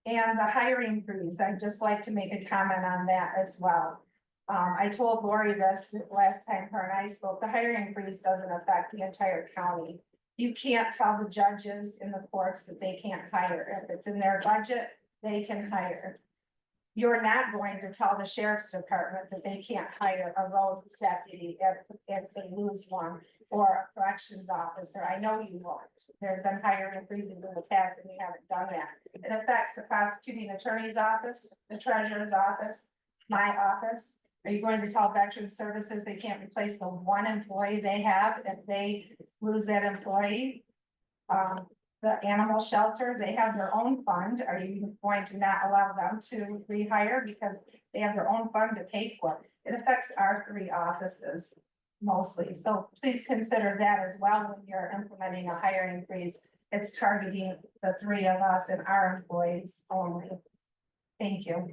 the hiring freeze, I'd just like to make a comment on that as well. I told Lori this last time her and I spoke, the hiring freeze doesn't affect the entire county. You can't tell the judges in the courts that they can't hire. If it's in their budget, they can hire. You're not going to tell the sheriff's department that they can't hire a road deputy if they lose one, or a corrections officer. I know you won't. There's been hiring freezes in the past and you haven't done that. It affects the prosecuting attorney's office, the treasurer's office, my office. Are you going to tell Veteran Services they can't replace the one employee they have if they lose that employee? The animal shelter, they have their own fund. Are you going to not allow them to rehire because they have their own fund to pay for? It affects our three offices mostly. So please consider that as well when you're implementing a hiring freeze. It's targeting the three of us and our employees only. Thank you.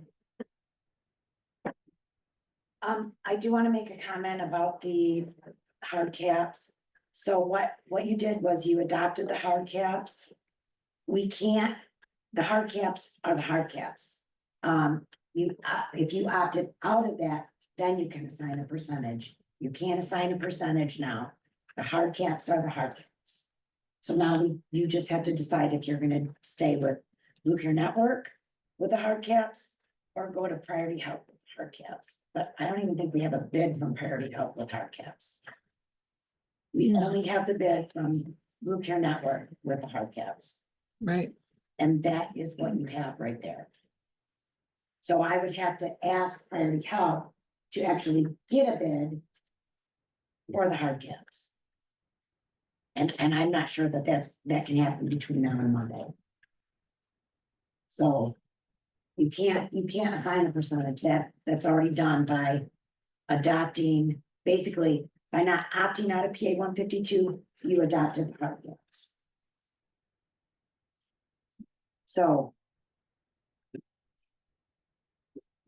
I do want to make a comment about the hard caps. So what you did was you adopted the hard caps. We can't, the hard caps are the hard caps. If you opted out of that, then you can assign a percentage. You can't assign a percentage now. The hard caps are the hard caps. So now you just have to decide if you're gonna stay with Blue Care Network with the hard caps or go to Priority Health with hard caps. But I don't even think we have a bid from Priority Health with hard caps. We only have the bid from Blue Care Network with the hard caps. Right. And that is what you have right there. So I would have to ask Priority Health to actually get a bid for the hard caps. And I'm not sure that can happen between now and Monday. So you can't assign a percentage. That's already done by adopting, basically, by not opting out of PA 152, you adopted the hard caps. So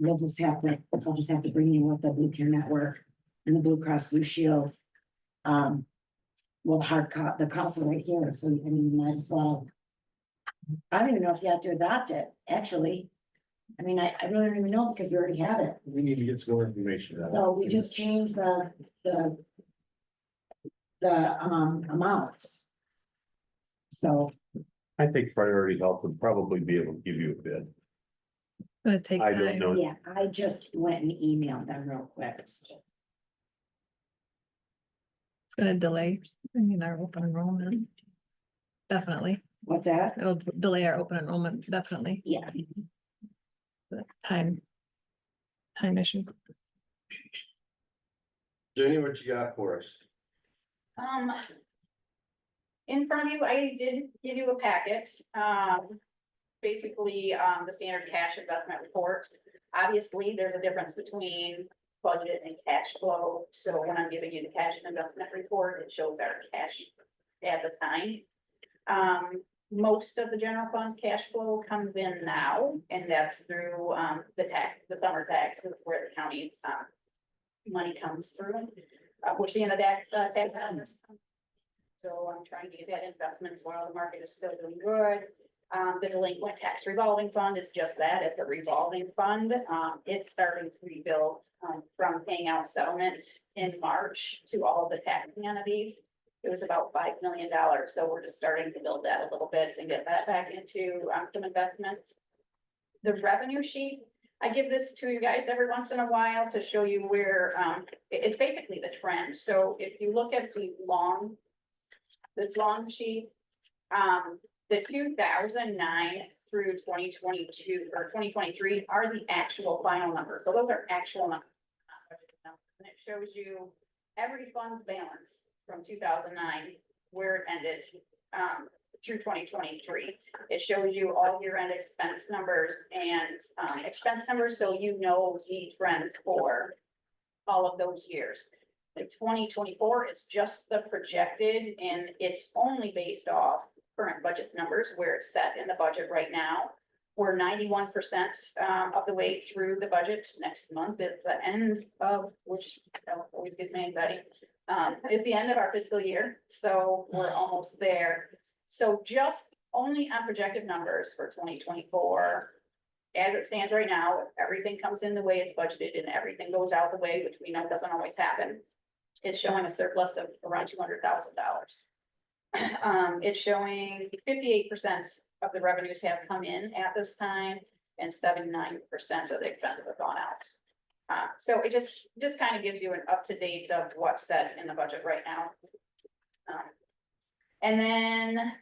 I'll just have to bring you what the Blue Care Network and the Blue Cross Blue Shield. Well, the costs are right here, so I mean, you might as well. I don't even know if you have to adopt it, actually. I mean, I really don't even know because you already have it. We need to get some more information. So we just changed the amounts. So I think Priority Health would probably be able to give you a bid. Gonna take I don't time. know. yeah, I just went and emailed them real quick. It's gonna delay, I mean, our open enrollment. Definitely, What's that? it'll delay our open enrollment, definitely, Yeah, the time issue. Jenny, what you got for us? In front of you, I did give you a packet, basically, the standard cash investment report. Obviously, there's a difference between budget and cash flow, so when I'm giving you the cash investment report, it shows our cash at the time. Most of the general fund cash flow comes in now, and that's through, the summer tax is where the county's, money comes through. We're seeing the tax numbers. So I'm trying to get that investment while the market is still doing good. The delinquent tax revolving fund is just that, it's a revolving fund. It's starting to rebuild, from paying out settlement in March to all the tax entities. It was about $5 million, so we're just starting to build that a little bit and get that back into some investments. The revenue sheet, I give this to you guys every once in a while to show you where, it's basically the trend. So if you look at this long sheet, the 2009 through 2022 or 2023 are the actual final numbers. So those are actual numbers. And it shows you every fund balance from 2009, where it ended, through 2023. It shows you all year-end expense numbers and expense numbers, so you know the trend for all of those years. The 2024 is just the projected, and it's only based off current budget numbers where it's set in the budget right now. We're 91% of the way through the budget. Next month is the end of, which always gives me anxiety, is the end of our fiscal year. So we're almost there. So just only on projected numbers for 2024, as it stands right now, if everything comes in the way it's budgeted and everything goes out the way, which we know doesn't always happen, it's showing a surplus of around $200,000. It's showing 58% of the revenues have come in at this time, and 79% of the expenses have gone out. So it just kind of gives you an up-to-date of what's set in the budget right now. And then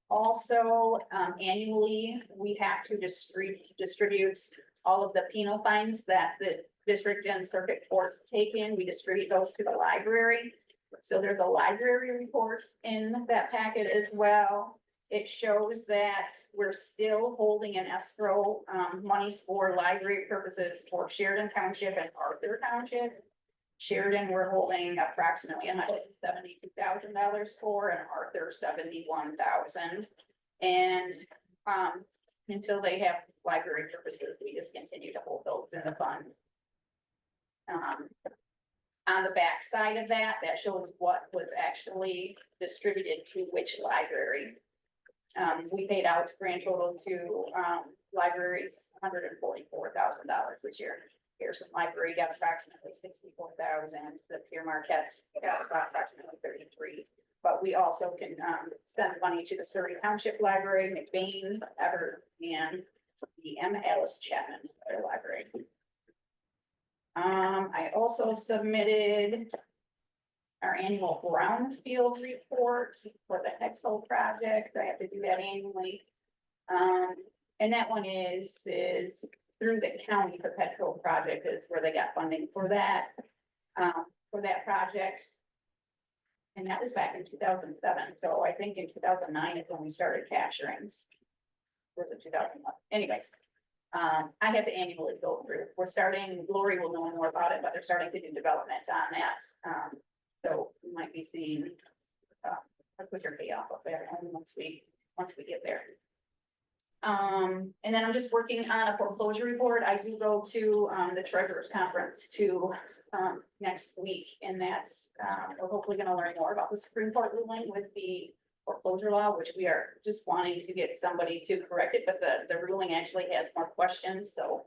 also, annually, we have to distribute all of the penal fines that the district and circuit courts take in. We distribute those to the library. So there's a library report in that packet as well. It shows that we're still holding an escrow, monies for library purposes for Sheridan Township and Arthur Township. Sheridan, we're holding approximately $172,000 for, and Arthur $71,000. And until they have library purposes, we just continue to hold those in the fund. On the back side of that, that shows what was actually distributed to which library. We paid out grand total to libraries $144,000 this year. Pearson Library got approximately $64,000. The Pierre Marquette got approximately $33,000. But we also can send money to the Surrey Township Library, McBain, Everett, and the M. Alice Chapman Library. I also submitted our annual brownfield report for the Hexel project. I have to do that annually. And that one is through the county perpetual project is where they got funding for that project. And that was back in 2007. So I think in 2009 is when we started capturing. Was it 2011? Anyways, I have to annually go through. We're starting, Lori will know more about it, but they're starting to do development on that. So we might be seeing a quicker payoff of that once we get there. And then I'm just working on a foreclosure report. I do go to the treasurer's conference next week, and that's we're hopefully going to learn more about the Supreme Court ruling with the foreclosure law, which we are just wanting to get somebody to correct it, but the ruling actually has more questions. So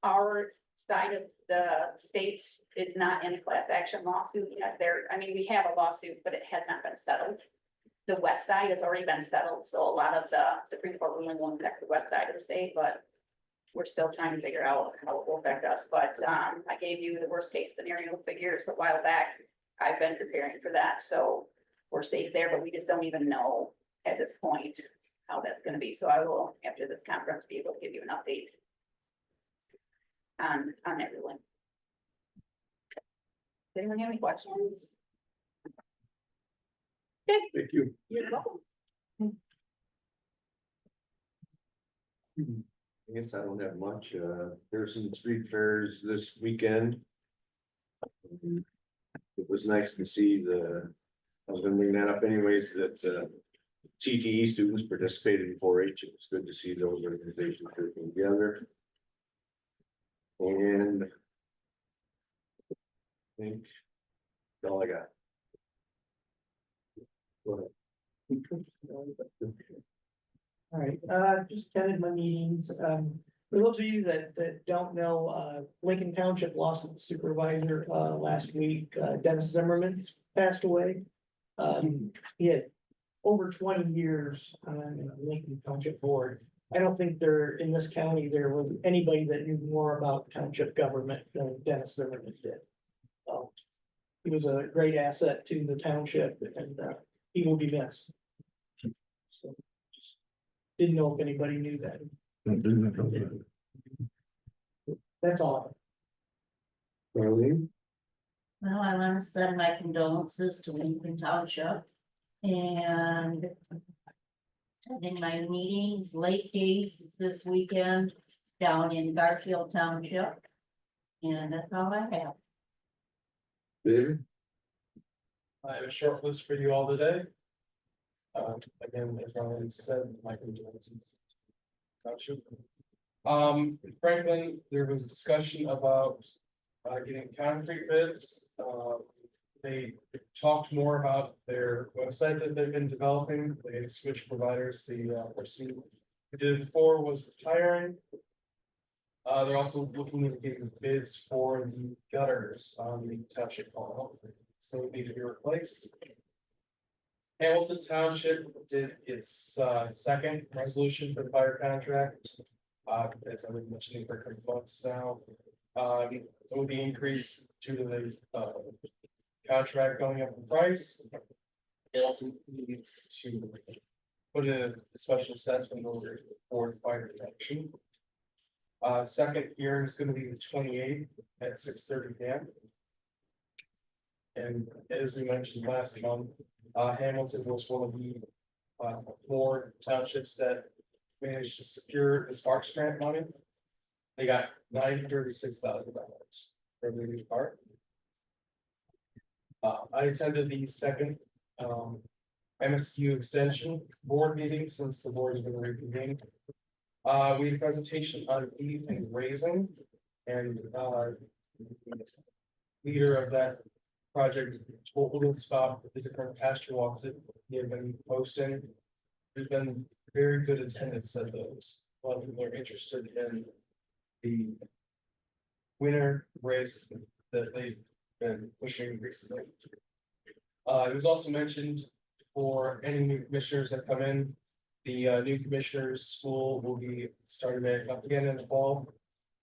our side of the state is not in a class action lawsuit yet. We have a lawsuit, but it has not been settled. The west side has already been settled, so a lot of the Supreme Court ruling won't affect the west side of the state, but we're still trying to figure out how it will affect us. But I gave you the worst case scenario figures a while back. I've been preparing for that, so we're safe there, but we just don't even know at this point how that's going to be. So I will, after this conference, be able to give you an update on that ruling. Does anyone have any questions? Okay. Thank you. You're welcome. I guess I don't have much. There's some street fairs this weekend. It was nice to see I was gonna bring that up anyways, that CTE students participated in 4-H. It was good to see those organizations working together. And I think that's all I got. Go ahead. All right, just attended my meetings. For those of you that don't know, Lincoln Township lost its supervisor last week. Dennis Zimmerman passed away. He had over 20 years on the Lincoln Township Board. I don't think in this county, there was anybody that knew more about township government than Dennis Zimmerman did. He was a great asset to the township and he will be missed. So, just didn't know if anybody knew that. That's all. Darlene? Well, I want to send my condolences to Lincoln Township and attending my meetings, late cases this weekend down in Garfield Township. And that's all I have. David? I have a short list for you all today. Again, as Ryan said, my condolences. Gotcha. Franklin, there was discussion about getting concrete bids. They talked more about their website that they've been developing. They switched providers. The person who did it before was retiring. They're also looking at getting bids for the gutters on the township hall. So they need to be replaced. Hamilton Township did its second resolution for the fire contract. As I was mentioning for a couple months now. With the increase due to the contract going up in price. Hamilton needs to put a special assessment order for fire protection. Second hearing is going to be the 28th at 6:30 p.m. And as we mentioned last month, Hamilton was one of the more townships that managed to secure the Sparks grant money. They got $936,000 for the new part. I attended the second MSU extension board meeting since the board has been reconvened. We had a presentation on beef and grazing, and leader of that project told us about the different pasture walks that he had been posting. There's been very good attendance at those. A lot of people are interested in the winter race that they've been pushing recently. It was also mentioned for any new commissioners that come in, the new commissioners school will be starting back up again in the fall.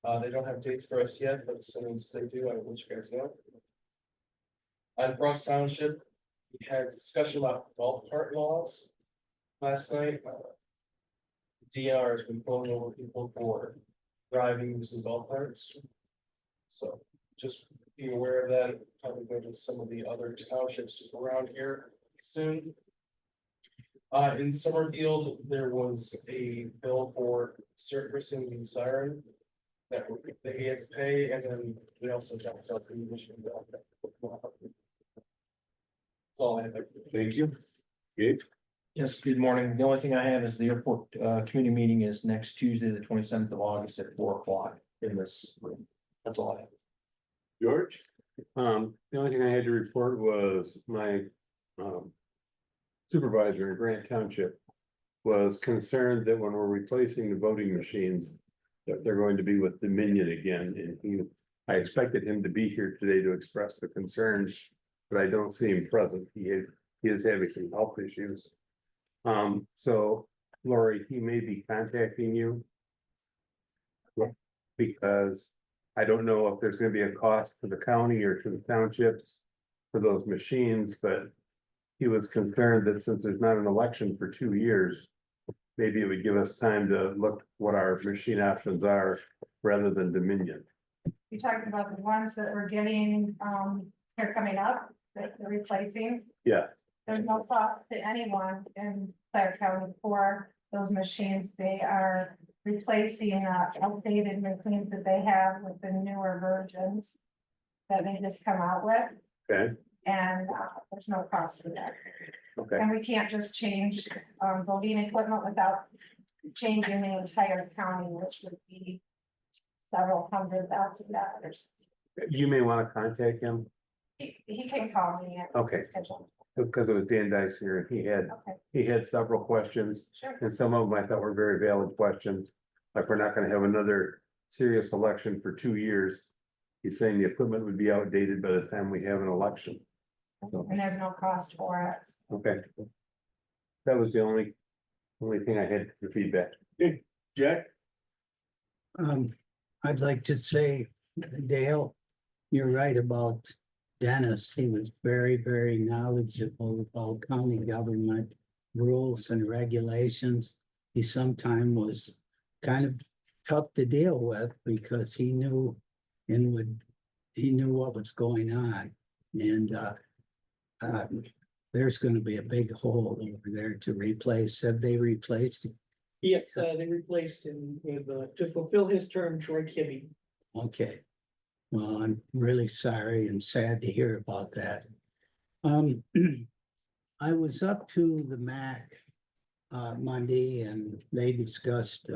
They don't have dates for us yet, but as soon as they do, I will let you guys know. On Cross Township, we had a discussion about golf cart laws last night. DR has been pulling over people for driving using golf carts. So just be aware of that. Probably go to some of the other townships around here soon. In Summerfield, there was a bill for servicing the siren that they had to pay, and then we also talked about the Michigan bill. That's all I have. Thank you. Gabe? Yes, good morning. The only thing I have is the airport committee meeting is next Tuesday, the 27th of August at 4 o'clock in this room. That's all I have. George? The only thing I had to report was my supervisor in Grant Township was concerned that when we're replacing the voting machines, that they're going to be with Dominion again, and I expected him to be here today to express the concerns, but I don't see him present. He is having some health issues. So Lori, he may be contacting you. Because I don't know if there's gonna be a cost to the county or to the townships for those machines, but he was concerned that since there's not an election for 2 years, maybe it would give us time to look what our machine options are rather than Dominion. You talking about the ones that we're getting, are coming up, that they're replacing? Yeah. There's no cost to anyone in Clare County for those machines. They are replacing outdated machines that they have with the newer versions that they just come out with. Okay. And there's no cost for that. Okay. And we can't just change voting equipment without changing the entire county, which would be several $100,000. You may want to contact him. He can call me. And Okay. schedule. Because it was Dan Dice here, and he had several questions, Sure. and some of them I thought were very valid questions. Like, we're not gonna have another serious election for 2 years. He's saying the equipment would be outdated by the time we have an election. And there's no cost for it. Okay. That was the only thing I had for feedback. Jack? I'd like to say, Dale, you're right about Dennis. He was very, very knowledgeable about county government rules and regulations. He sometimes was kind of tough to deal with because he knew he knew what was going on. And there's gonna be a big hole over there to replace. Have they replaced? Yes, they replaced him with, to fulfill his term, Troy Kibbe. Okay. Well, I'm really sorry and sad to hear about that. I was up to the MAC Monday and they discussed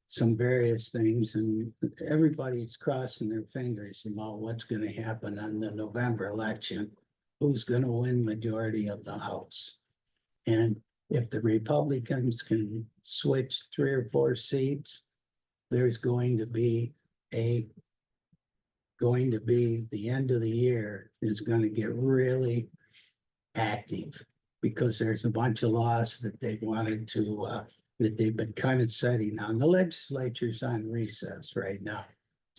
some various things and everybody's crossing their fingers about what's gonna happen on the November election. Who's gonna win majority of the House? And if the Republicans can switch 3 or 4 seats, there's going to be the end of the year is gonna get really active. Because there's a bunch of laws that they wanted to, that they've been kind of setting on. The legislature's on recess right now.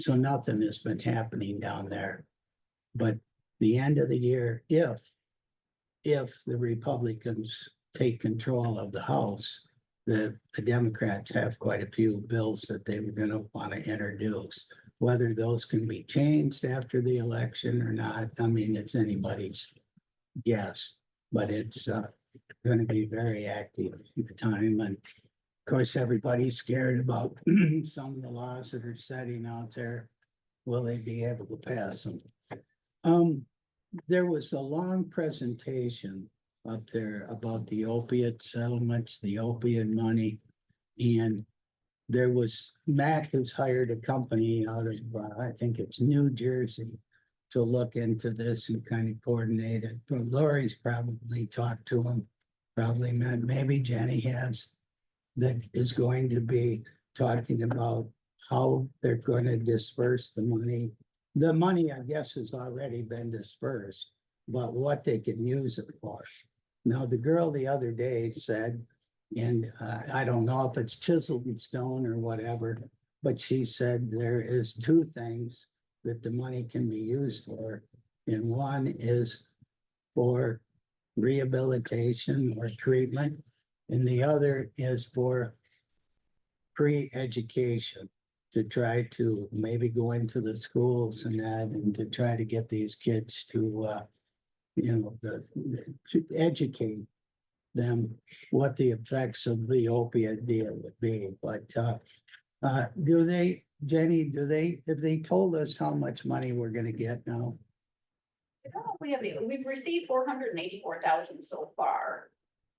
So nothing has been happening down there. But the end of the year, if the Republicans take control of the House, the Democrats have quite a few bills that they were gonna want to introduce. Whether those can be changed after the election or not, I mean, it's anybody's guess. But it's gonna be very active at the time, and of course, everybody's scared about some of the laws that are setting out there. Will they be able to pass them? There was a long presentation up there about the opiate settlements, the opiate money, and there was, MAC has hired a company out of, I think it's New Jersey, to look into this and kind of coordinate it. But Lori's probably talked to him, probably met, maybe Jenny has, that is going to be talking about how they're going to disperse the money. The money, I guess, has already been dispersed, but what they can use it for. Now, the girl the other day said, and I don't know if it's chiseled in stone or whatever, but she said there is 2 things that the money can be used for. And one is for rehabilitation or treatment, and the other is for pre-education, to try to maybe go into the schools and that, and to try to get these kids to, to educate them what the effects of the opiate deal would be. But do they, Jenny, have they told us how much money we're gonna get now? We've received 484,000 so far.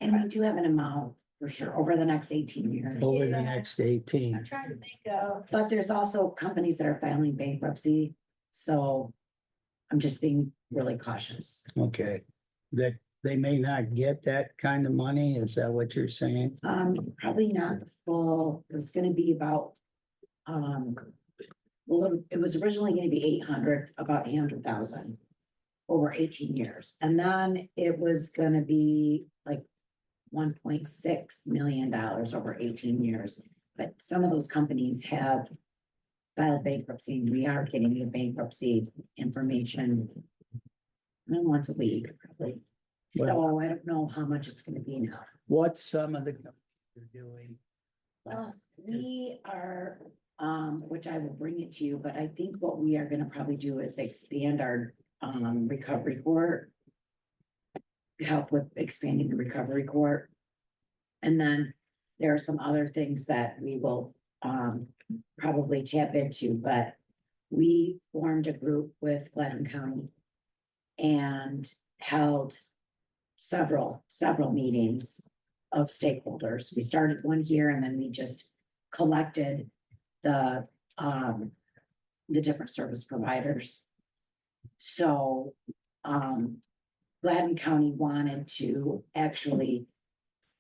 And we do have an amount for sure over the next 18 years. Over the next 18. I'm trying to think of, But there's also companies that are filing bankruptcy, so I'm just being really cautious. Okay, that they may not get that kind of money, is that what you're saying? Probably not the full, it was gonna be about, well, it was originally gonna be 800, about 800,000 over 18 years. And then it was gonna be like $1.6 million over 18 years. But some of those companies have filed bankruptcy, and we are getting the bankruptcy information once a week, probably. So I don't know how much it's gonna be now. What some of the companies are doing? Well, we are, which I will bring it to you, but I think what we are gonna probably do is expand our recovery court. Help with expanding the recovery court. And then there are some other things that we will probably tap into, but we formed a group with Gladden County and held several meetings of stakeholders. We started one here and then we just collected the different service providers. So Gladden County wanted to actually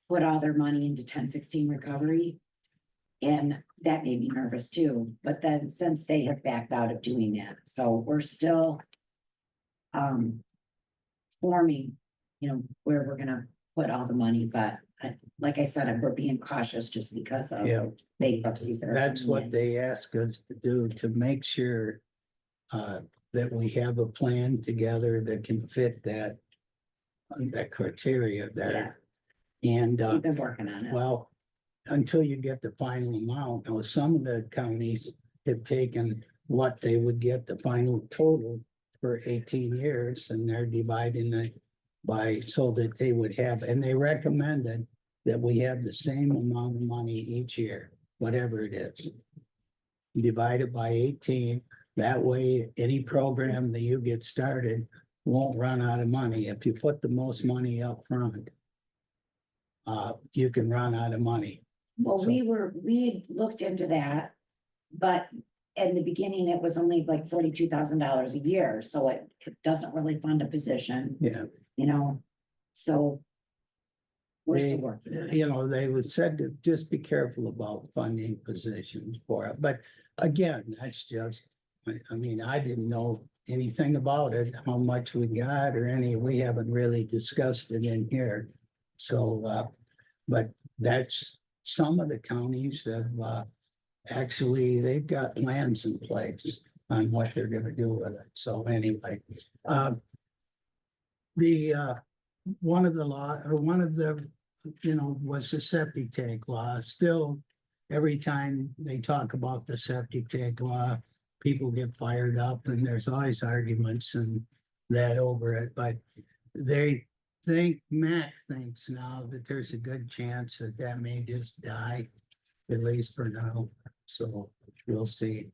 put all their money into 1016 recovery. And that made me nervous too, but then since they have backed out of doing that, so we're still forming, you know, where we're gonna put all the money, but like I said, we're being cautious just because of Yeah. bankruptcies. that are That's coming what in. they ask us to do, to make sure that we have a plan together that can fit that criteria there. And We've been working on it. well, until you get the final amount, now some of the counties have taken what they would get the final total for 18 years, and they're dividing it by, so that they would have, and they recommended that we have the same amount of money each year, whatever it is. Divide it by 18, that way any program that you get started won't run out of money. If you put the most money up front, you can run out of money. Well, So- we looked into that, but in the beginning, it was only like $42,000 a year, so it doesn't really fund a position, Yeah. you know, so. We're They, still working. on it. you know, they would said to just be careful about funding positions for it, but again, that's just, I mean, I didn't know anything about it, how much we got or any, we haven't really discussed it in here. So, but that's, some of the counties have, actually, they've got plans in place on what they're gonna do with it. So anyway, one of the law, or one of the, you know, was the septic tank law. Still, every time they talk about the septic tank law, people get fired up and there's always arguments and that over it, but they think, Mac thinks now that there's a good chance that that may just die, at least for now. So we'll see.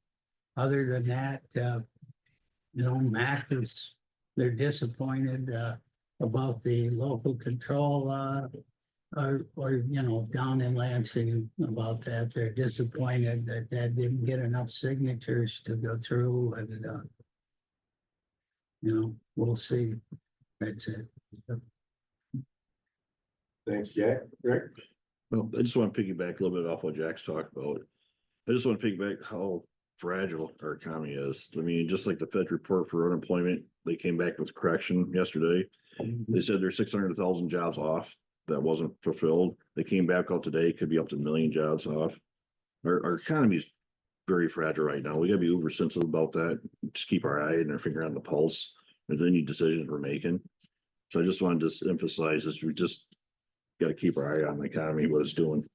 Other than that, you know, Mac is, they're disappointed, about the local control, or, you know, down in Lansing about that. They're disappointed that that didn't get enough signatures to go through and, you know, we'll see. That's it. Thanks, Jack. Rick? Well, I just want to piggyback a little bit off what Jack's talked about. I just want to piggyback how fragile our economy is. I mean, just like the Fed report for unemployment, they came back with correction yesterday. They said there's 600,000 jobs off that wasn't fulfilled. They came back out today, could be up to 1 million jobs off. Our economy is very fragile right now. We gotta be uber sensitive about that. Just keep our eye and our finger on the pulse of any decisions we're making. So I just wanted to just emphasize this, we just gotta keep our eye on the economy, what it's doing.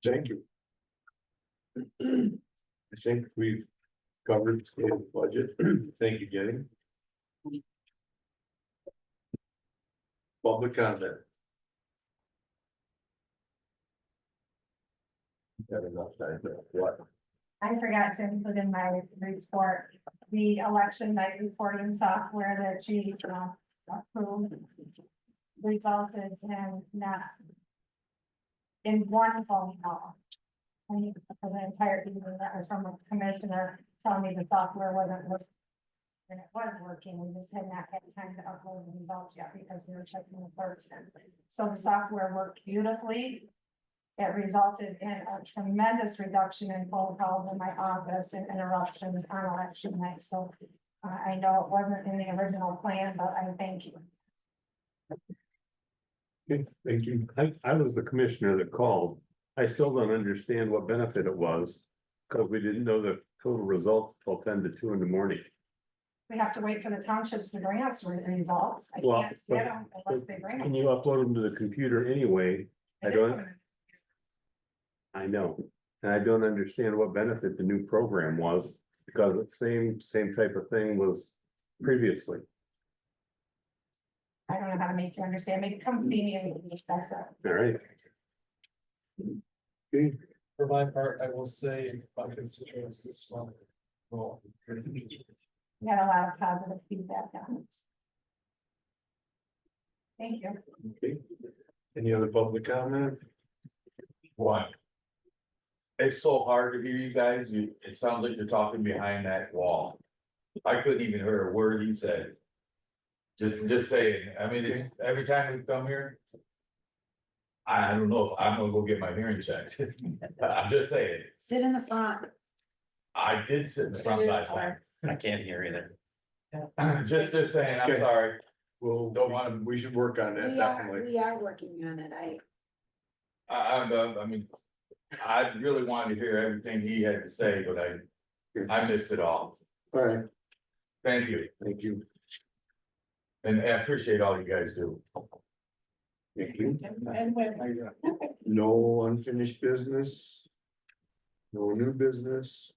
Thank you. I think we've covered the state of the budget. Thank you, Jenny. Public comment. Got enough time for what? I forgot to include in my report, the election night reporting software that you approved resulted in not in one phone call. And for the entire evening, that was from a commissioner telling me the software wasn't working. And it was working, we just had not had time to upload the results yet because we were checking the person. So the software worked beautifully. It resulted in a tremendous reduction in phone calls in my office and interruptions on election night. So I know it wasn't in the original plan, but I thank you. Okay, thank you. I was the commissioner that called. I still don't understand what benefit it was, because we didn't know the total results till 10 to 2 in the morning. We have to wait for the townships to bring us results. I Well, can't get them unless they bring When them. you upload them to the computer anyway, I don't, I know, and I don't understand what benefit the new program was, because the same type of thing was previously. I don't know how to make you understand. Maybe come see me and we can discuss that. All right. For my part, I will say my constituents this month. Well, We had a lot of positive feedback on it. Thank you. Okay. Any other public comment? What? It's so hard to hear you guys. It sounds like you're talking behind that wall. I couldn't even hear a word he said. Just saying, I mean, it's every time we come here. I don't know if I'm gonna go get my hearing checked. I'm just saying, Sit in the front. I did sit in the front last time. I can't hear either. Just saying, I'm Okay. sorry. Well, Don't wanna- we should work on that, definitely. We are working on it. I mean, I really wanted to hear everything he had to say, but I missed it all. All right, Thank you, thank you. and I appreciate all you guys do. Thank you. And when, No unfinished business. No new business.